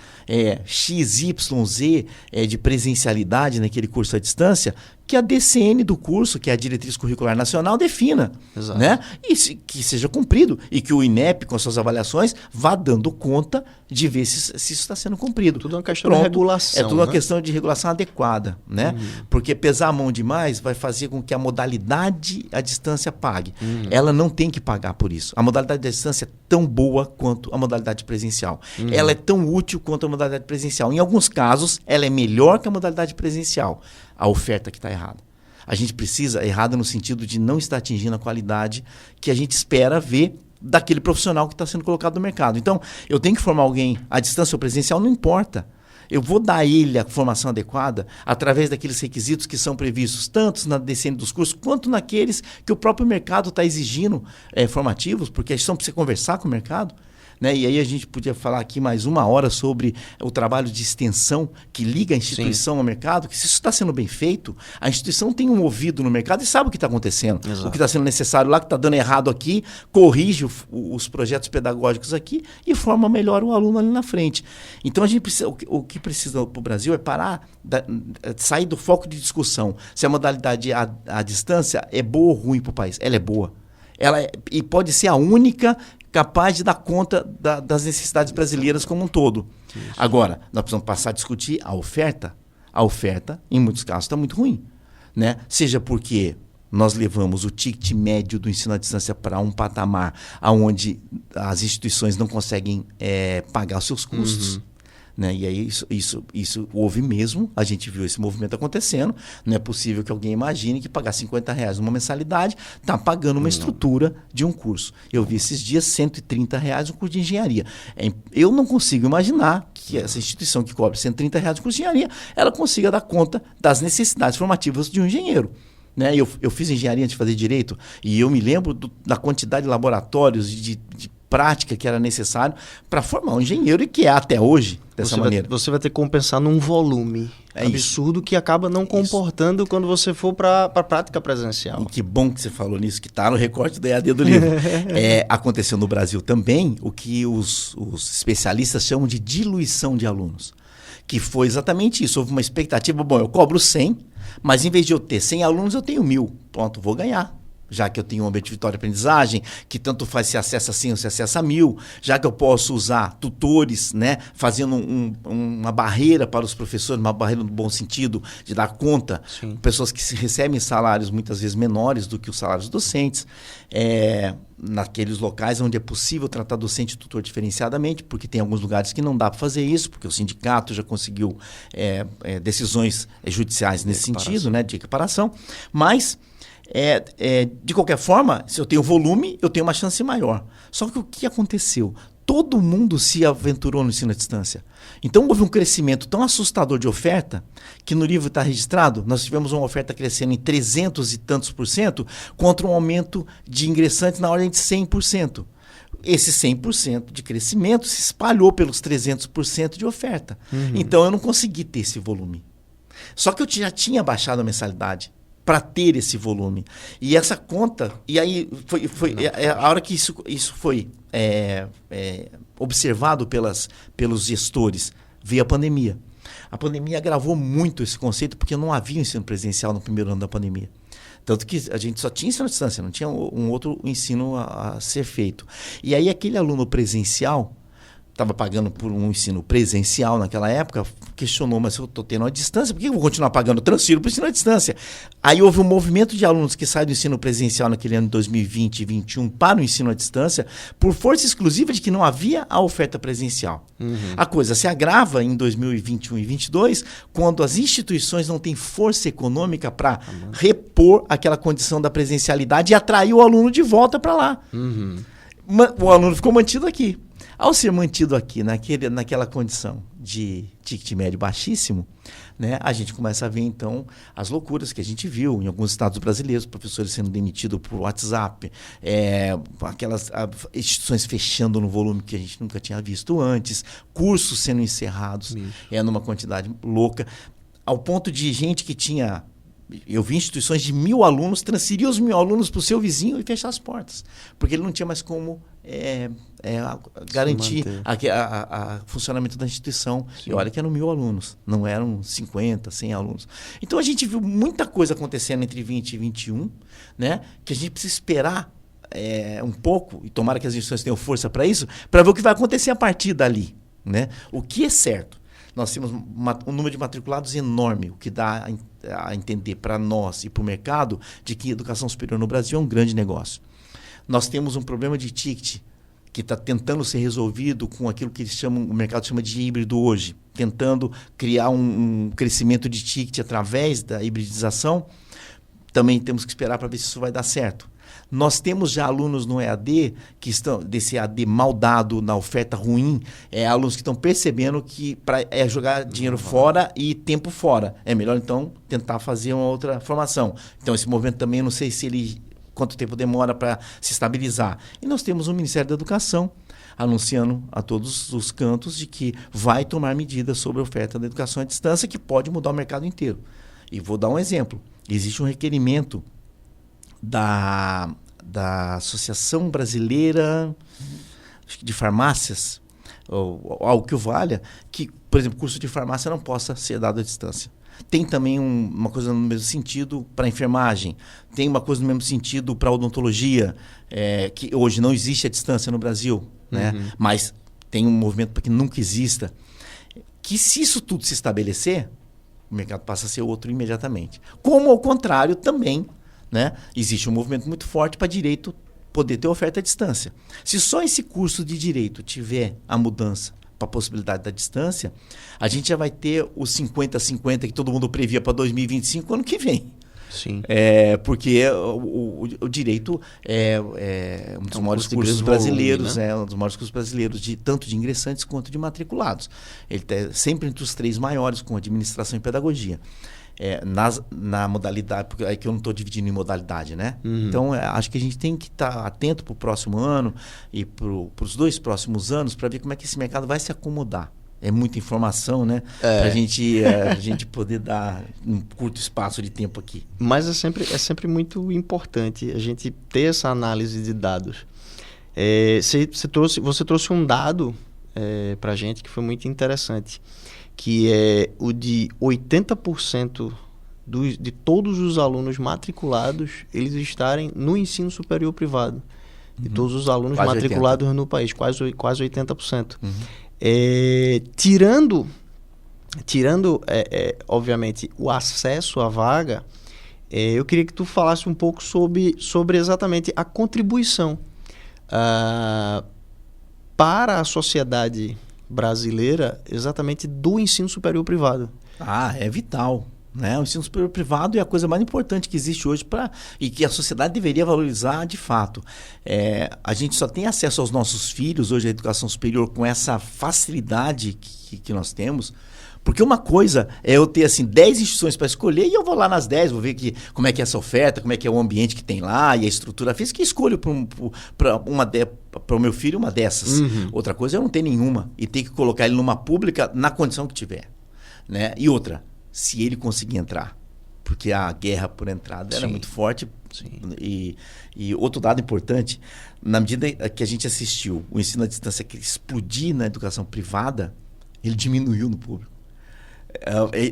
Speaker 2: XYZ de presencialidade naquele curso à distância, que a DCN do curso, que é a Diretriz Curricular Nacional, defina. Exato. Né? E que seja cumprido. E que o INEP, com suas avaliações, vá dando conta de ver se isso está sendo cumprido.
Speaker 1: Tudo uma questão de regulação.
Speaker 2: É tudo uma questão de regulação adequada. Né? Porque pesar a mão demais vai fazer com que a modalidade à distância pague. Ela não tem que pagar por isso. A modalidade à distância é tão boa quanto a modalidade presencial. Ela é tão útil quanto a modalidade presencial. Em alguns casos, ela é melhor que a modalidade presencial. A oferta que está errada. A gente precisa, errada no sentido de não estar atingindo a qualidade que a gente espera ver daquele profissional que está sendo colocado no mercado. Então, eu tenho que formar alguém à distância ou presencial, não importa. Eu vou dar a ele a formação adequada através daqueles requisitos que são previstos tanto na DCN dos cursos quanto naqueles que o próprio mercado está exigindo formativos, porque são para você conversar com o mercado. né? E aí a gente podia falar aqui mais 1 hora sobre o trabalho de extensão que liga a instituição ao mercado, que se isso está sendo bem feito, a instituição tem um ouvido no mercado e sabe o que está acontecendo.
Speaker 1: Exato.
Speaker 2: O que está sendo necessário lá, que está dando errado aqui, corrige os projetos pedagógicos aqui e forma melhor o aluno ali na frente. Então a gente precisa, o que precisa para o Brasil é parar, sair do foco de discussão se a modalidade à distância é boa ou ruim para o país. Ela é boa. E pode ser a única capaz de dar conta das necessidades brasileiras como um todo. Isso. Agora, nós precisamos passar a discutir a oferta. A oferta, em muitos casos, está muito ruim, né? Seja porque nós levamos o ticket médio do ensino à distância para um patamar onde as instituições não conseguem pagar os seus custos. Né? E aí isso houve mesmo, a gente viu esse movimento acontecendo. Não é possível que alguém imagine que pagar R$50 numa mensalidade está pagando uma estrutura de um curso. Eu vi esses dias R$130 um curso de engenharia. Eu não consigo imaginar que essa instituição que cobra R$130 no curso de engenharia, ela consiga dar conta das necessidades formativas de um engenheiro. Né? Eu fiz engenharia antes de fazer direito e eu me lembro da quantidade de laboratórios, de prática que era necessário para formar um engenheiro e que é até hoje dessa maneira.
Speaker 1: Você vai ter que compensar num volume absurdo que acaba não comportando quando você for para a prática presencial.
Speaker 2: E que bom que você falou nisso, que está no recorte do EAD do livro. Aconteceu no Brasil também o que os especialistas chamam de diluição de alunos, que foi exatamente isso. Houve uma expectativa, bom, eu cobro 100, mas em vez de eu ter 100 alunos, eu tenho 1.000. Pronto, vou ganhar. Já que eu tenho um ambiente de vitória e aprendizagem, que tanto faz se acessa 100 ou se acessa 1.000, já que eu posso usar tutores, né, fazendo uma barreira para os professores, uma barreira no bom sentido, de dar conta, Sim. pessoas que recebem salários muitas vezes menores do que os salários docentes, naqueles locais onde é possível tratar docente e tutor diferenciadamente, porque tem alguns lugares que não dá para fazer isso, porque o sindicato já conseguiu decisões judiciais nesse sentido, né, de equiparação, mas... de qualquer forma, se eu tenho volume, eu tenho uma chance maior. Só que o que aconteceu? Todo mundo se aventurou no ensino à distância. Então houve um crescimento tão assustador de oferta, que no livro está registrado, nós tivemos uma oferta crescendo em 300 e tantos %, contra um aumento de ingressantes na ordem de 100%. Esse 100% de crescimento se espalhou pelos 300% de oferta. Então eu não consegui ter esse volume. Só que eu já tinha baixado a mensalidade para ter esse volume. E essa conta... E aí, foi a hora que isso foi observado pelos gestores, veio a pandemia. A pandemia agravou muito esse conceito, porque não havia ensino presencial no primeiro ano da pandemia. Tanto que a gente só tinha ensino à distância, não tinha um outro ensino a ser feito. E aí, aquele aluno presencial... estava pagando por um ensino presencial naquela época, questionou, mas eu estou tendo a distância, por que eu vou continuar pagando? Transfiro para o ensino à distância. Aí houve um movimento de alunos que saem do ensino presencial naquele ano de 2020 e 2021 para o ensino à distância, por força exclusiva de que não havia a oferta presencial. A coisa se agrava em 2021 e 2022, quando as instituições não têm força econômica para repor aquela condição da presencialidade e atrair o aluno de volta para lá. O aluno ficou mantido aqui. Ao ser mantido aqui, naquela condição de ticket médio baixíssimo, né, a gente começa a ver, então, as loucuras que a gente viu em alguns estados brasileiros, professores sendo demitidos por WhatsApp, aquelas instituições fechando no volume que a gente nunca tinha visto antes, cursos sendo encerrados, numa quantidade louca, ao ponto de gente que tinha... Eu vi instituições de 1.000 alunos, transferir os 1.000 alunos para o seu vizinho e fechar as portas. Porque ele não tinha mais como garantir o funcionamento da instituição. Sim. E olha que eram 1.000 alunos, não eram 50, 100 alunos. Então a gente viu muita coisa acontecendo entre 20 e 21, né, que a gente precisa esperar um pouco, e tomara que as instituições tenham força para isso, para ver o que vai acontecer a partir dali. Né? O que é certo? Nós temos um número de matriculados enorme, o que dá a entender para nós e para o mercado de que a educação superior no Brasil é um grande negócio. Nós temos um problema de ticket que está tentando ser resolvido com aquilo que o mercado chama de híbrido hoje, tentando criar um crescimento de ticket através da hibridização. Também temos que esperar para ver se isso vai dar certo. Nós temos já alunos no EAD, que estão desse EAD mal dado, na oferta ruim, alunos que estão percebendo que jogar dinheiro fora e tempo fora. É melhor, então, tentar fazer uma outra formação. Então, esse movimento também, eu não sei se ele quanto tempo demora para se estabilizar. E nós temos o Ministério da Educação anunciando a todos os cantos de que vai tomar medidas sobre a oferta da educação à distância que pode mudar o mercado inteiro. E vou dar um exemplo. Existe um requerimento da Associação Brasileira de Farmácias, ou algo que o valha, que, por exemplo, curso de farmácia não possa ser dado à distância. Tem também uma coisa no mesmo sentido para enfermagem, tem uma coisa no mesmo sentido para odontologia, que hoje não existe à distância no Brasil, né? Mas tem um movimento para que nunca exista. Que se isso tudo se estabelecer, o mercado passa a ser outro imediatamente. Como, ao contrário, também, né, existe um movimento muito forte para direito poder ter oferta à distância. Se só esse curso de direito tiver a mudança para a possibilidade da distância, a gente já vai ter os 50-50 que todo mundo previa para 2025 ano que vem.
Speaker 1: Sim.
Speaker 2: Porque o direito é um dos maiores cursos brasileiros, volume, né? Um dos maiores cursos brasileiros, tanto de ingressantes quanto de matriculados. Ele está sempre entre os 3 maiores, com administração e pedagogia. Na modalidade, porque aí que eu não estou dividindo em modalidade, né? Então, acho que a gente tem que estar atento para o próximo ano e para os 2 próximos anos para ver como é que esse mercado vai se acomodar. É muita informação, né? Para a gente poder dar um curto espaço de tempo aqui.
Speaker 1: Mas é sempre muito importante a gente ter essa análise de dados. Você trouxe um dado para a gente que foi muito interessante, que é o de 80% de todos os alunos matriculados eles estarem no ensino superior privado. De todos os alunos quase matriculados 80%. No país, quase 80%. Tirando obviamente, o acesso à vaga, eu queria que tu falasse um pouco sobre exatamente a contribuição para a sociedade brasileira, exatamente do ensino superior privado.
Speaker 2: É vital, né? O ensino superior privado é a coisa mais importante que existe hoje e que a sociedade deveria valorizar de fato. A gente só tem acesso aos nossos filhos hoje à educação superior com essa facilidade que nós temos, porque uma coisa é eu ter assim 10 instituições para escolher e eu vou lá nas 10, vou ver como é que é essa oferta, como é que é o ambiente que tem lá e a estrutura física, e escolho para o meu filho uma dessas. Outra coisa é eu não ter nenhuma e ter que colocar ele numa pública na condição que tiver, né? E outra, se ele conseguir entrar, porque a guerra por entrada era muito forte. E outro dado importante, na medida que a gente assistiu o ensino à distância explodir na educação privada, ele diminuiu no público.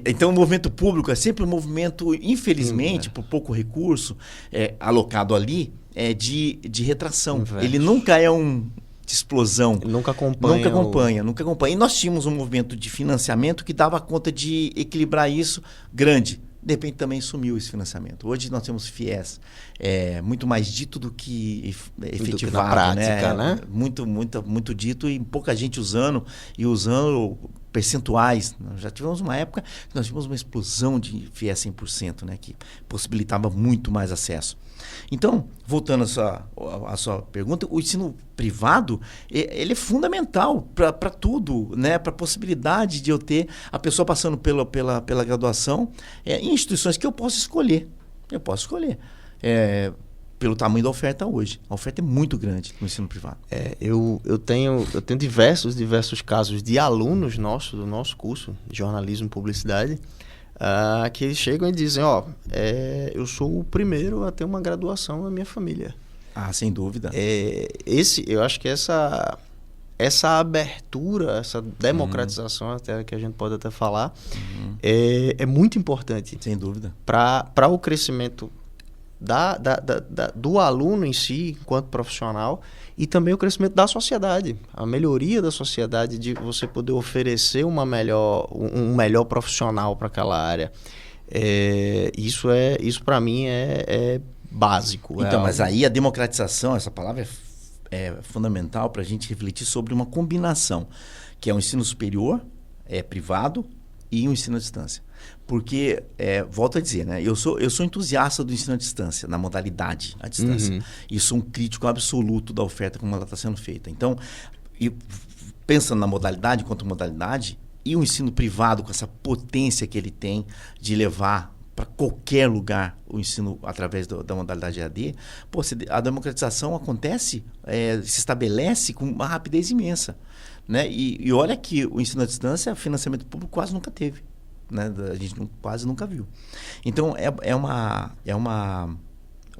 Speaker 2: Então, o movimento público é sempre um movimento, infelizmente, por pouco recurso alocado ali, de retração. Inverso. Ele nunca é de explosão. Ele
Speaker 1: nunca acompanha.
Speaker 2: Nunca acompanha. E nós tínhamos um movimento de financiamento que dava conta de equilibrar isso grande. De repente também sumiu esse financiamento. Hoje nós temos FIES, muito mais dito do que efetivado.
Speaker 1: Na prática, né?
Speaker 2: Muito dito e pouca gente usando percentuais. Nós já tivemos uma época que nós tivemos uma explosão de FIES 100%, né? Que possibilitava muito mais acesso. Então, voltando à sua pergunta, o ensino privado ele é fundamental para tudo, né? Para a possibilidade de eu ter a pessoa passando pela graduação em instituições que eu posso escolher. Pelo tamanho da oferta hoje. A oferta é muito grande no ensino privado.
Speaker 1: Eu tenho diversos casos de alunos nossos, do nosso curso de jornalismo e publicidade, que eles chegam e dizem, eu sou o primeiro a ter uma graduação na minha família.
Speaker 2: Sem dúvida.
Speaker 1: Eu acho que essa abertura, essa democratização, até que a gente pode até falar, é muito importante.
Speaker 2: Sem dúvida.
Speaker 1: Para o crescimento do aluno em si, enquanto profissional, e também o crescimento da sociedade, a melhoria da sociedade, de você poder oferecer um melhor profissional para aquela área. Isso para mim é básico.
Speaker 2: Então, mas aí a democratização, essa palavra é fundamental para a gente refletir sobre uma combinação, que é o ensino superior, privado, e o ensino à distância. Porque, volto a dizer, né, eu sou entusiasta do ensino à distância, na modalidade à distância. E sou um crítico absoluto da oferta como ela está sendo feita. Então, pensando na modalidade quanto modalidade, e o ensino privado com essa potência que ele tem de levar para qualquer lugar o ensino através da modalidade EAD, a democratização acontece, se estabelece com uma rapidez imensa. Né? E olha que o ensino à distância, financiamento público quase nunca teve. Né? A gente quase nunca viu. Então, é uma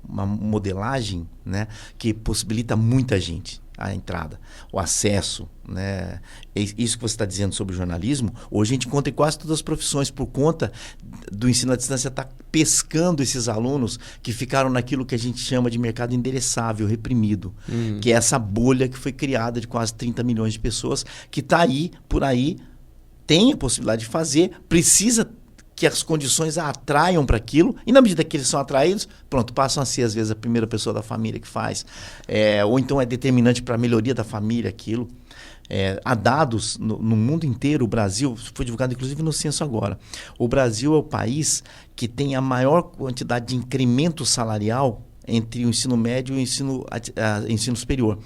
Speaker 2: modelagem, né, que possibilita muita gente a entrada, o acesso, né? Isso que você está dizendo sobre o jornalismo, hoje a gente encontra em quase todas as profissões por conta do ensino à distância estar pescando esses alunos que ficaram naquilo que a gente chama de mercado endereçável, reprimido, que é essa bolha que foi criada de quase 30 milhões de pessoas que está aí, por aí, tem a possibilidade de fazer, precisa que as condições a atraiam para aquilo, e na medida que eles são atraídos, pronto, passam a ser, às vezes, a primeira pessoa da família que faz, ou então é determinante para a melhoria da família aquilo. Há dados no mundo inteiro, o Brasil, foi divulgado inclusive no censo agora, o Brasil é o país que tem a maior quantidade de incremento salarial entre o ensino médio e o ensino superior.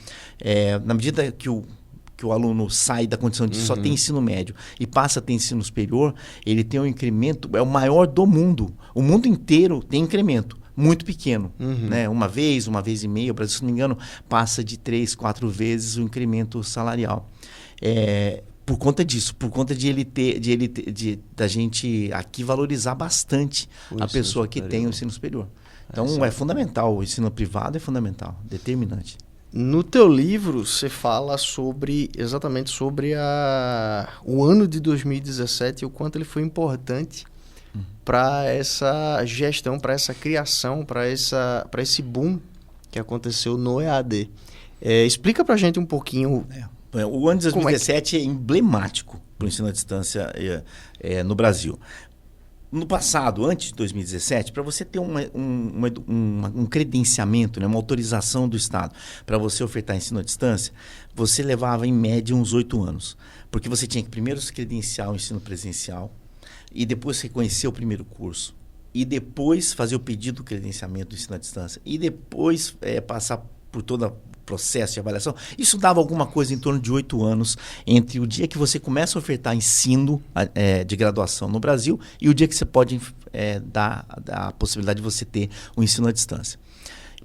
Speaker 2: Na medida que o aluno sai da condição de só ter ensino médio e passa a ter ensino superior, ele tem um incremento, é o maior do mundo. O mundo inteiro tem incremento, muito pequeno. Né? Uma vez e meia, o Brasil, se não me engano, passa de 3, 4 vezes o incremento salarial. Por conta disso, por conta da gente aqui valorizar bastante a pessoa que tem o ensino superior. Então, é fundamental, o ensino privado é fundamental, determinante.
Speaker 1: No teu livro, você fala exatamente sobre o ano de 2017 e o quanto ele foi importante para essa gestão, para essa criação, para esse boom que aconteceu no EAD. Explica para a gente um pouquinho.
Speaker 2: O ano de 2017 é emblemático para o ensino à distância no Brasil. No passado, antes de 2017, para você ter um credenciamento, né, uma autorização do Estado para você ofertar ensino à distância, você levava em média uns 8 anos. Porque você tinha que primeiro se credenciar o ensino presencial e depois reconhecer o primeiro curso. E depois fazer o pedido do credenciamento do ensino à distância. E depois passar por todo o processo de avaliação. Isso dava alguma coisa em torno de 8 anos entre o dia que você começa a ofertar ensino de graduação no Brasil e o dia que você pode dar a possibilidade de você ter o ensino à distância.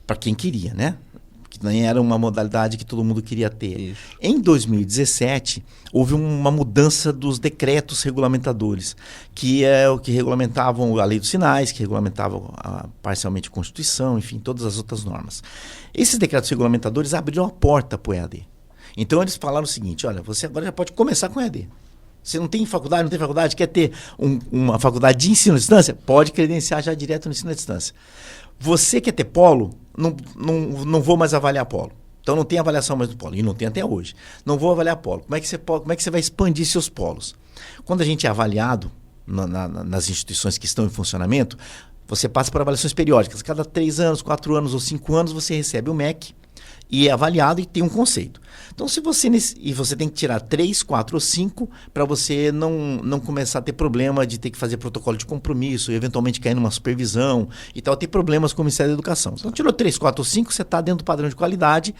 Speaker 2: Para quem queria, né? Que nem era uma modalidade que todo mundo queria ter. Isso. Em 2017, houve uma mudança dos decretos regulamentadores, que é o que regulamentavam a lei dos sinais, que regulamentavam parcialmente a Constituição, enfim, todas as outras normas. Esses decretos regulamentadores abriram a porta para o EAD. Então, eles falaram o seguinte, olha, você agora já pode começar com o EAD. Você não tem faculdade, quer ter uma faculdade de ensino à distância? Pode credenciar já direto no ensino à distância. Você quer ter polo? Não vou mais avaliar polo. Então não tem avaliação mais do polo. E não tem até hoje. Não vou avaliar polo. Como é que você vai expandir seus polos? Quando a gente é avaliado nas instituições que estão em funcionamento, você passa por avaliações periódicas. Cada 3 anos, 4 anos ou 5 anos você recebe o MEC e é avaliado e tem um conceito. Então, você tem que tirar 3, 4 ou 5 para você não começar a ter problema de ter que fazer protocolo de compromisso, eventualmente cair numa supervisão e tal, ter problemas com o Ministério da Educação. Então, tirou 3, 4 ou 5, você está dentro do padrão de qualidade,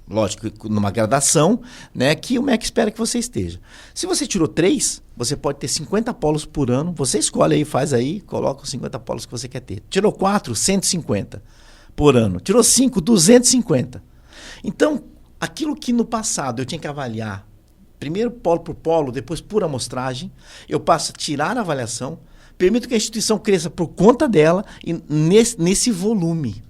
Speaker 2: lógico, numa gradação, né, que o MEC espera que você esteja. Se você tirou 3, você pode ter 50 polos por ano, você escolhe aí, faz aí, coloca os 50 polos que você quer ter. Tirou 4, 150 por ano. Tirou 5, 250. Então, aquilo que no passado eu tinha que avaliar, primeiro polo por polo, depois por amostragem, eu passo a tirar a avaliação, permito que a instituição cresça por conta dela e nesse volume.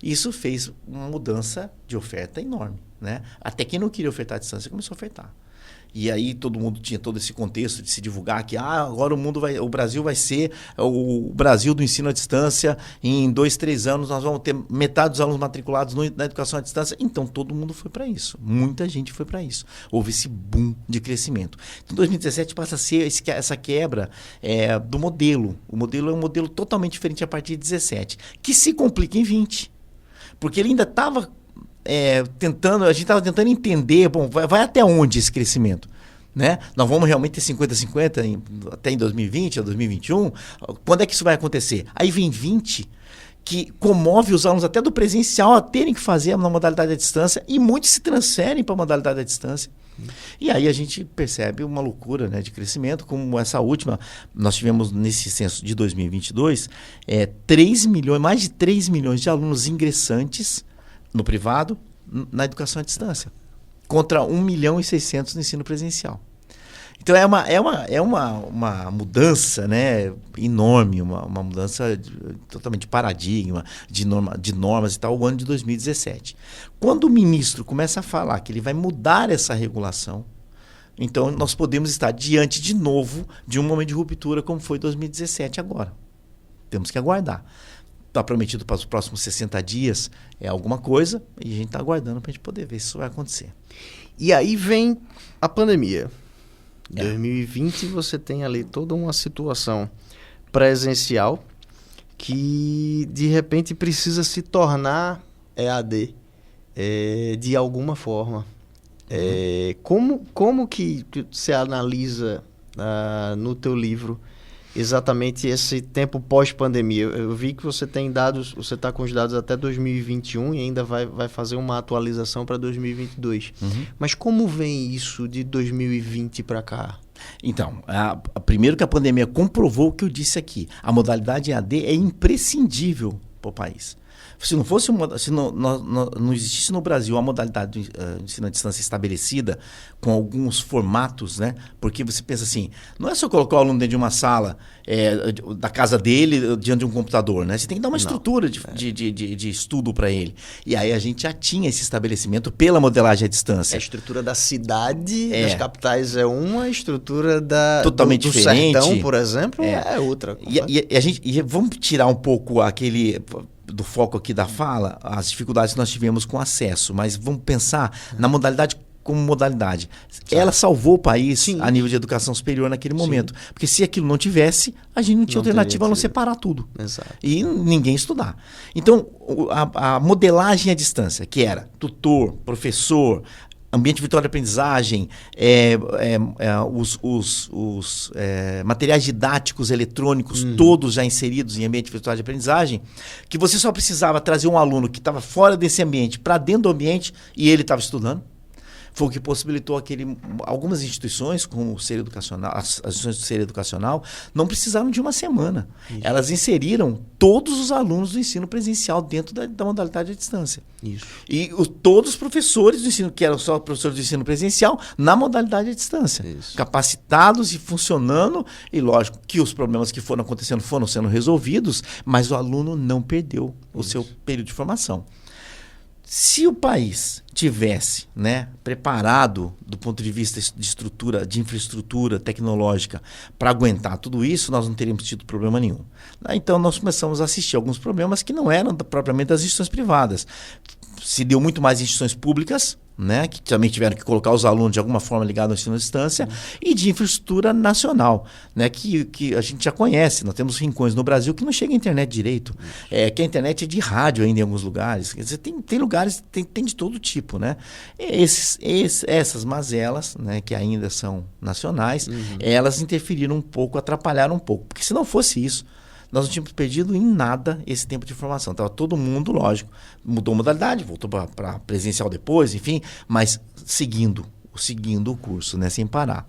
Speaker 2: Isso fez uma mudança de oferta enorme, né? Até quem não queria ofertar à distância começou a ofertar. E aí todo mundo tinha todo esse contexto de se divulgar que agora o Brasil vai ser o Brasil do ensino à distância. Em 2, 3 anos nós vamos ter metade dos alunos matriculados na educação à distância. Então todo mundo foi para isso. Muita gente foi para isso. Houve esse boom de crescimento. Então 2017 passa a ser essa quebra do modelo. O modelo é um modelo totalmente diferente a partir de 17, que se complica em 20. Porque ele ainda estava... a gente estava tentando entender, bom, vai até onde esse crescimento? Né? Nós vamos realmente ter 50-50 até em 2020 ou 2021? Quando é que isso vai acontecer? Aí vem 20, que comove os alunos até do presencial a terem que fazer na modalidade à distância, e muitos se transferem para a modalidade à distância. E aí a gente percebe uma loucura, né, de crescimento, como essa última. Nós tivemos nesse censo de 2022 mais de 3 milhões de alunos ingressantes no privado na educação à distância, contra 1.600.000 no ensino presencial. Então é uma mudança, né, enorme, uma mudança totalmente de paradigma, de normas e tal, o ano de 2017. Quando o ministro começa a falar que ele vai mudar essa regulação, então nós podemos estar diante de novo de um momento de ruptura como foi 2017 agora. Temos que aguardar. Está prometido para os próximos 60 dias alguma coisa, e a gente está aguardando para a gente poder ver se isso vai acontecer.
Speaker 1: E aí vem a pandemia. Em 2020 você tem ali toda uma situação presencial que de repente precisa se tornar EAD de alguma forma. Como que você analisa no teu livro exatamente esse tempo pós-pandemia? Eu vi que você tem dados, você está com os dados até 2021 e ainda vai fazer uma atualização para 2022. Mas como vem isso de 2020 para cá?
Speaker 2: Então, primeiro que a pandemia comprovou o que eu disse aqui. A modalidade EAD é imprescindível para o país. Se não fosse não existisse no Brasil a modalidade de ensino à distância estabelecida com alguns formatos, né? Porque você pensa assim, não é só colocar o aluno dentro de uma sala da casa dele diante de um computador, né? Você tem que dar uma estrutura de estudo para ele. E aí a gente já tinha esse estabelecimento pela modelagem à distância.
Speaker 1: A estrutura da cidade, das capitais é uma, a estrutura
Speaker 2: totalmente
Speaker 1: do
Speaker 2: diferente.
Speaker 1: Sertão, por exemplo, é outra.
Speaker 2: E vamos tirar um pouco do foco aqui da fala, as dificuldades que nós tivemos com acesso, mas vamos pensar na modalidade como modalidade. Ela salvou o país a nível de educação superior naquele momento. Porque se aquilo não tivesse, a gente não tinha alternativa a não separar tudo.
Speaker 1: Exato.
Speaker 2: E ninguém estudar. Então, a modelagem à distância, que era tutor, professor, ambiente virtual de aprendizagem, os materiais didáticos eletrônicos, todos já inseridos em ambiente virtual de aprendizagem, que você só precisava trazer um aluno que estava fora desse ambiente para dentro do ambiente e ele estava estudando. Foi o que possibilitou algumas instituições, como o Ser Educacional, as instituições do Ser Educacional, não precisaram de uma semana. Isso. Elas inseriram todos os alunos do ensino presencial dentro da modalidade à distância.
Speaker 1: Isso.
Speaker 2: E todos os professores do ensino, que eram só professores do ensino presencial, na modalidade à distância.
Speaker 1: Isso.
Speaker 2: Capacitados e funcionando, e lógico que os problemas que foram acontecendo foram sendo resolvidos, mas o aluno não perdeu o seu período de formação. Se o país tivesse, né, preparado do ponto de vista de estrutura, de infraestrutura tecnológica para aguentar tudo isso, nós não teríamos tido problema nenhum. Então nós começamos a assistir alguns problemas que não eram propriamente das instituições privadas. Se deu muito mais em instituições públicas, né, que também tiveram que colocar os alunos de alguma forma ligados ao ensino à distância, e de infraestrutura nacional, né, que a gente já conhece. Nós temos rincões no Brasil que não chega a internet direito, que a internet é de rádio ainda em alguns lugares. Quer dizer, tem lugares, tem de todo tipo, né? Essas mazelas, né, que ainda são nacionais, elas interferiram um pouco, atrapalharam um pouco. Porque se não fosse isso, nós não tínhamos perdido em nada esse tempo de formação. Estava todo mundo, lógico, mudou a modalidade, voltou para presencial depois, enfim, mas seguindo o curso, né, sem parar.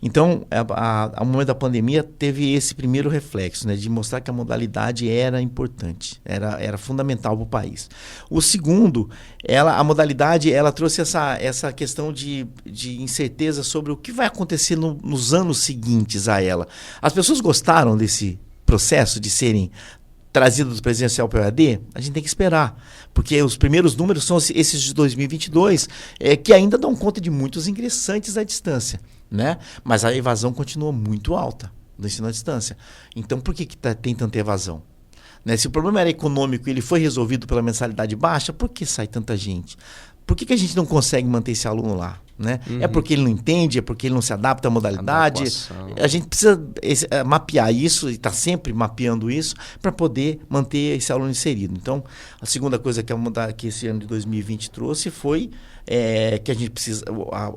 Speaker 2: Então, ao momento da pandemia, teve esse primeiro reflexo, né, de mostrar que a modalidade era importante, era fundamental para o país. O segundo, a modalidade ela trouxe essa questão de incerteza sobre o que vai acontecer nos anos seguintes a ela. As pessoas gostaram desse processo de serem trazidos do presencial para o EAD? A gente tem que esperar, porque os primeiros números são esses de 2022, que ainda dão conta de muitos ingressantes à distância, né? Mas a evasão continua muito alta do ensino à distância. Então, por que tem tanta evasão? Né? Se o problema era econômico e ele foi resolvido pela mensalidade baixa, por que sai tanta gente? Por que a gente não consegue manter esse aluno lá? Né? É porque ele não entende, é porque ele não se adapta à modalidade. A gente precisa mapear isso e está sempre mapeando isso para poder manter esse aluno inserido. Então, a segunda coisa que esse ano de 2020 trouxe foi que a gente precisa,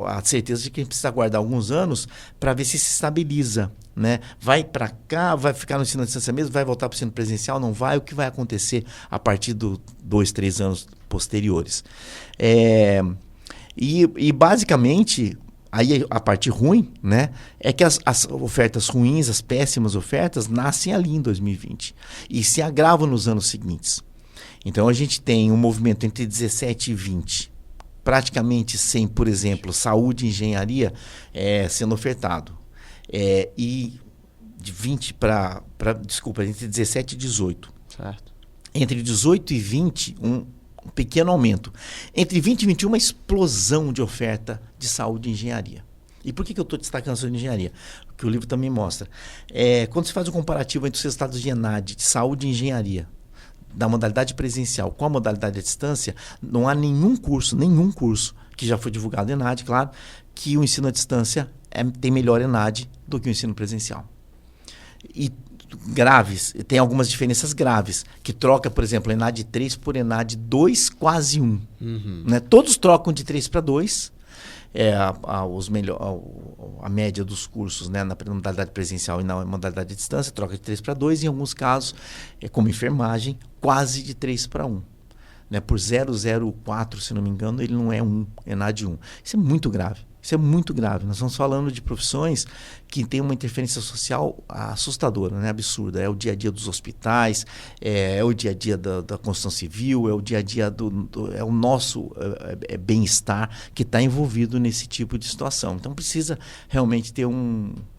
Speaker 2: a certeza de que a gente precisa aguardar alguns anos para ver se estabiliza. Né? Vai para cá, vai ficar no ensino à distância mesmo, vai voltar para o ensino presencial, não vai? O que vai acontecer a partir dos 2, 3 anos posteriores? E basicamente, aí a parte ruim, né, é que as ofertas ruins, as péssimas ofertas, nascem ali em 2020 e se agravam nos anos seguintes. Então a gente tem um movimento entre 17 e 20, praticamente sem, por exemplo, saúde e engenharia sendo ofertado. E de 20 entre 17 e 18. Certo. Entre 18 e 20, um pequeno aumento. Entre 20 e 21, uma explosão de oferta de saúde e engenharia. E por que eu estou destacando a saúde e engenharia? Porque o livro também mostra. Quando se faz um comparativo entre os resultados de ENAD, de saúde e engenharia, da modalidade presencial com a modalidade à distância, não há nenhum curso que já foi divulgado em ENAD, claro, que o ensino à distância tem melhor ENAD do que o ensino presencial. E graves, tem algumas diferenças graves, que troca, por exemplo, ENAD 3 por ENAD 2, quase 1. Né? Todos trocam de 3 para 2, a média dos cursos, né, na modalidade presencial e na modalidade à distância, troca de 3 para 2, em alguns casos, como enfermagem, quase de 3 para 1. Né? Por 0,04, se não me engano, ele não é 1, ENAD 1. Isso é muito grave. Isso é muito grave. Nós estamos falando de profissões que têm uma interferência social assustadora, né? Absurda. É o dia a dia dos hospitais, é o dia a dia da construção civil, é o dia a dia é o nosso bem-estar que está envolvido nesse tipo de situação. Então precisa realmente ter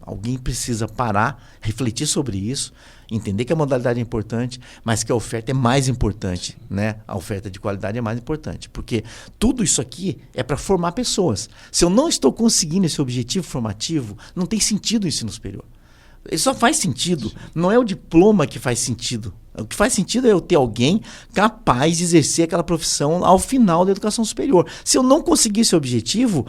Speaker 2: alguém precisa parar, refletir sobre isso, entender que a modalidade é importante, mas que a oferta é mais importante, né? A oferta de qualidade é mais importante, porque tudo isso aqui é para formar pessoas. Se eu não estou conseguindo esse objetivo formativo, não tem sentido o ensino superior. Ele só faz sentido, não é o diploma que faz sentido. O que faz sentido é eu ter alguém capaz de exercer aquela profissão ao final da educação superior. Se eu não conseguir esse objetivo,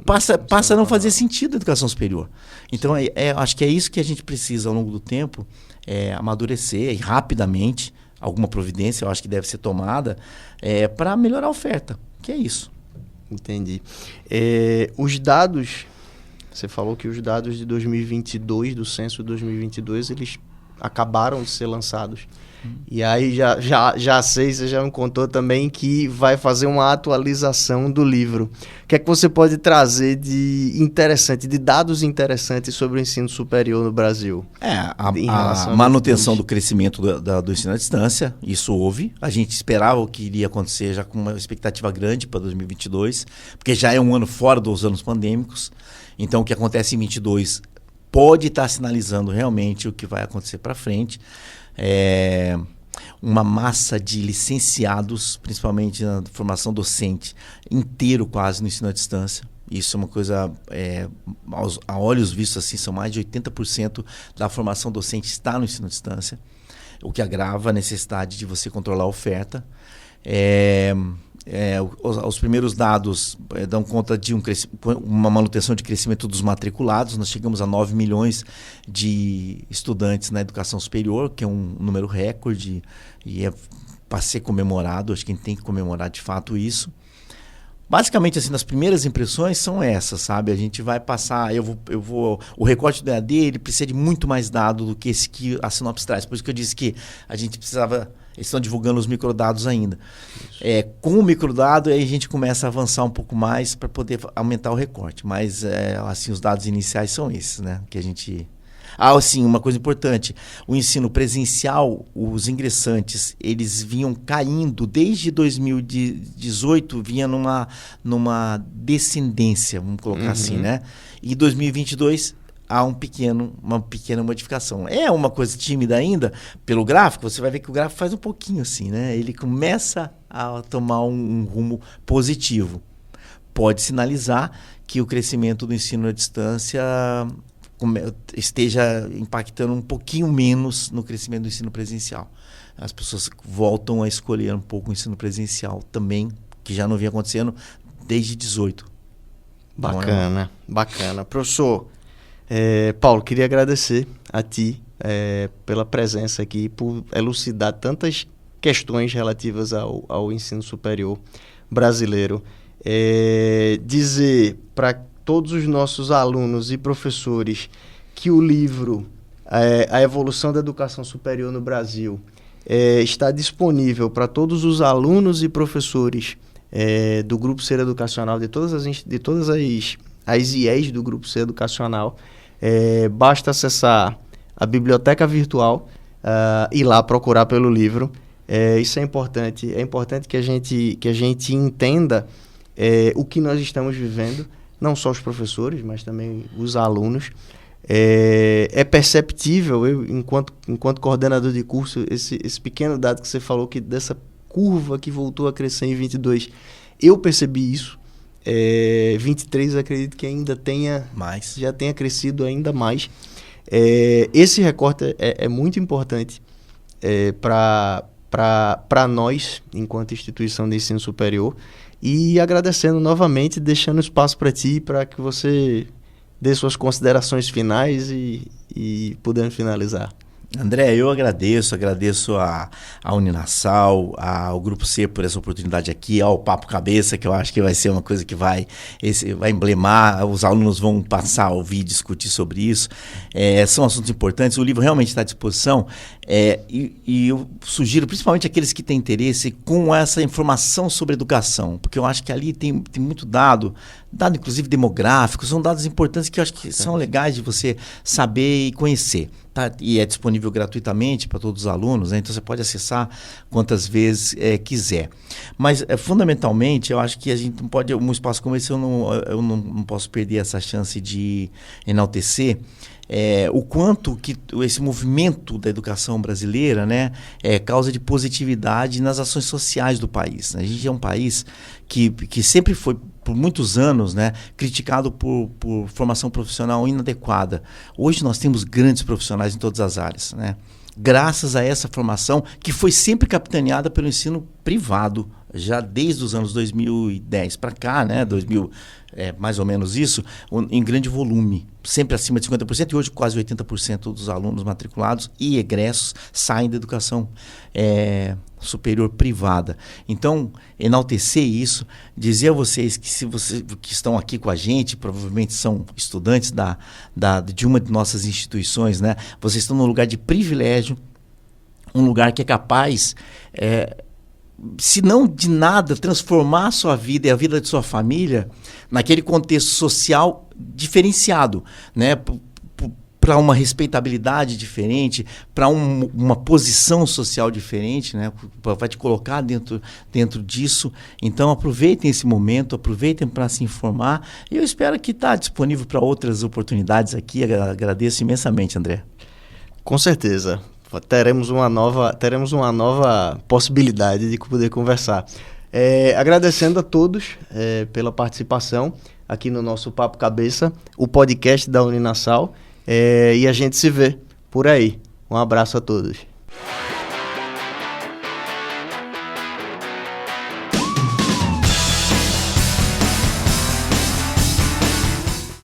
Speaker 2: passa a não fazer sentido a educação superior. Então, acho que é isso que a gente precisa ao longo do tempo, amadurecer e rapidamente, alguma providência eu acho que deve ser tomada para melhorar a oferta, que é isso.
Speaker 1: Entendi. Os dados, você falou que os dados de 2022, do censo de 2022, eles acabaram de ser lançados. E aí já sei, você já me contou também que vai fazer uma atualização do livro. O que é que você pode trazer de interessante, de dados interessantes sobre o ensino superior no Brasil?
Speaker 2: A manutenção do crescimento do ensino à distância, isso houve. A gente esperava o que iria acontecer já com uma expectativa grande para 2022, porque já é um ano fora dos anos pandêmicos. Então, o que acontece em 2022 pode estar sinalizando realmente o que vai acontecer para frente. Uma massa de licenciados, principalmente na formação docente, inteiro quase no ensino à distância. Isso é uma coisa, a olhos vistos assim, são mais de 80% da formação docente está no ensino à distância, o que agrava a necessidade de você controlar a oferta. Os primeiros dados dão conta de uma manutenção de crescimento dos matriculados. Nós chegamos a 9 milhões de estudantes na educação superior, que é um número recorde e é para ser comemorado. Acho que a gente tem que comemorar de fato isso. Basicamente, assim, as primeiras impressões são essas, sabe? A gente vai passar, o recorte do EAD, ele precisa de muito mais dado do que esse que a sinopse traz. Por isso que eu disse que a gente precisava. Eles estão divulgando os microdados ainda. Com o microdado, aí a gente começa a avançar um pouco mais para poder aumentar o recorte. Mas, assim, os dados iniciais são esses, né? Que a gente... sim, uma coisa importante. O ensino presencial, os ingressantes, eles vinham caindo desde 2018, vinha numa descendência, vamos colocar assim, né? E em 2022... há uma pequena modificação. É uma coisa tímida ainda, pelo gráfico, você vai ver que o gráfico faz um pouquinho assim, né? Ele começa a tomar um rumo positivo. Pode sinalizar que o crescimento do ensino à distância esteja impactando um pouquinho menos no crescimento do ensino presencial. As pessoas voltam a escolher um pouco o ensino presencial também, que já não vinha acontecendo desde 18.
Speaker 1: Bacana, bacana. Professor, Paulo, queria agradecer a ti pela presença aqui, por elucidar tantas questões relativas ao ensino superior brasileiro. Dizer para todos os nossos alunos e professores que o livro A Evolução da Educação Superior no Brasil está disponível para todos os alunos e professores do Grupo Ser Educacional, de todas as IEs do Grupo Ser Educacional. Basta acessar a biblioteca virtual e lá procurar pelo livro. Isso é importante. É importante que a gente entenda o que nós estamos vivendo, não só os professores, mas também os alunos. É perceptível, eu, enquanto coordenador de curso, esse pequeno dado que você falou, que dessa curva que voltou a crescer em 22, eu percebi isso. 23, acredito que ainda já tenha crescido ainda mais. Esse recorte é muito importante para nós, enquanto instituição de ensino superior, e agradecendo novamente, deixando espaço para ti, para que você dê suas considerações finais e podemos finalizar.
Speaker 2: André, eu agradeço a Uninasal, ao Grupo C por essa oportunidade aqui, ao Papo Cabeça, que eu acho que vai ser uma coisa que vai emblemar, os alunos vão passar a ouvir e discutir sobre isso. São assuntos importantes, o livro realmente está à disposição, e eu sugiro, principalmente aqueles que têm interesse, com essa informação sobre educação, porque eu acho que ali tem muito dado inclusive demográfico, são dados importantes que eu acho que são legais de você saber e conhecer. Tá? E é disponível gratuitamente para todos os alunos, né? Então você pode acessar quantas vezes quiser. Mas, fundamentalmente, eu acho que a gente não pode, um espaço como esse, eu não posso perder essa chance de enaltecer o quanto que esse movimento da educação brasileira, né, é causa de positividade nas ações sociais do país. A gente é um país que sempre foi, por muitos anos, né, criticado por formação profissional inadequada. Hoje nós temos grandes profissionais em todas as áreas, né? Graças a essa formação que foi sempre capitaneada pelo ensino privado, já desde os anos 2010 para cá, né, 2000, mais ou menos isso, em grande volume, sempre acima de 50%, e hoje quase 80% dos alunos matriculados e egressos saem da educação superior privada. Então, enaltecer isso, dizer a vocês que se vocês que estão aqui com a gente, provavelmente são estudantes de uma de nossas instituições, né? Vocês estão num lugar de privilégio, um lugar que é capaz, se não de nada, transformar a sua vida e a vida de sua família naquele contexto social diferenciado, né? Para uma respeitabilidade diferente, para uma posição social diferente, né? Vai te colocar dentro disso. Então aproveitem esse momento, aproveitem para se informar. E eu espero que está disponível para outras oportunidades aqui. Agradeço imensamente, André.
Speaker 1: Com certeza. Teremos uma nova possibilidade de poder conversar. Agradecendo a todos pela participação aqui no nosso Papo Cabeça, o podcast da Uninasal. E a gente se vê por aí. Um abraço a todos.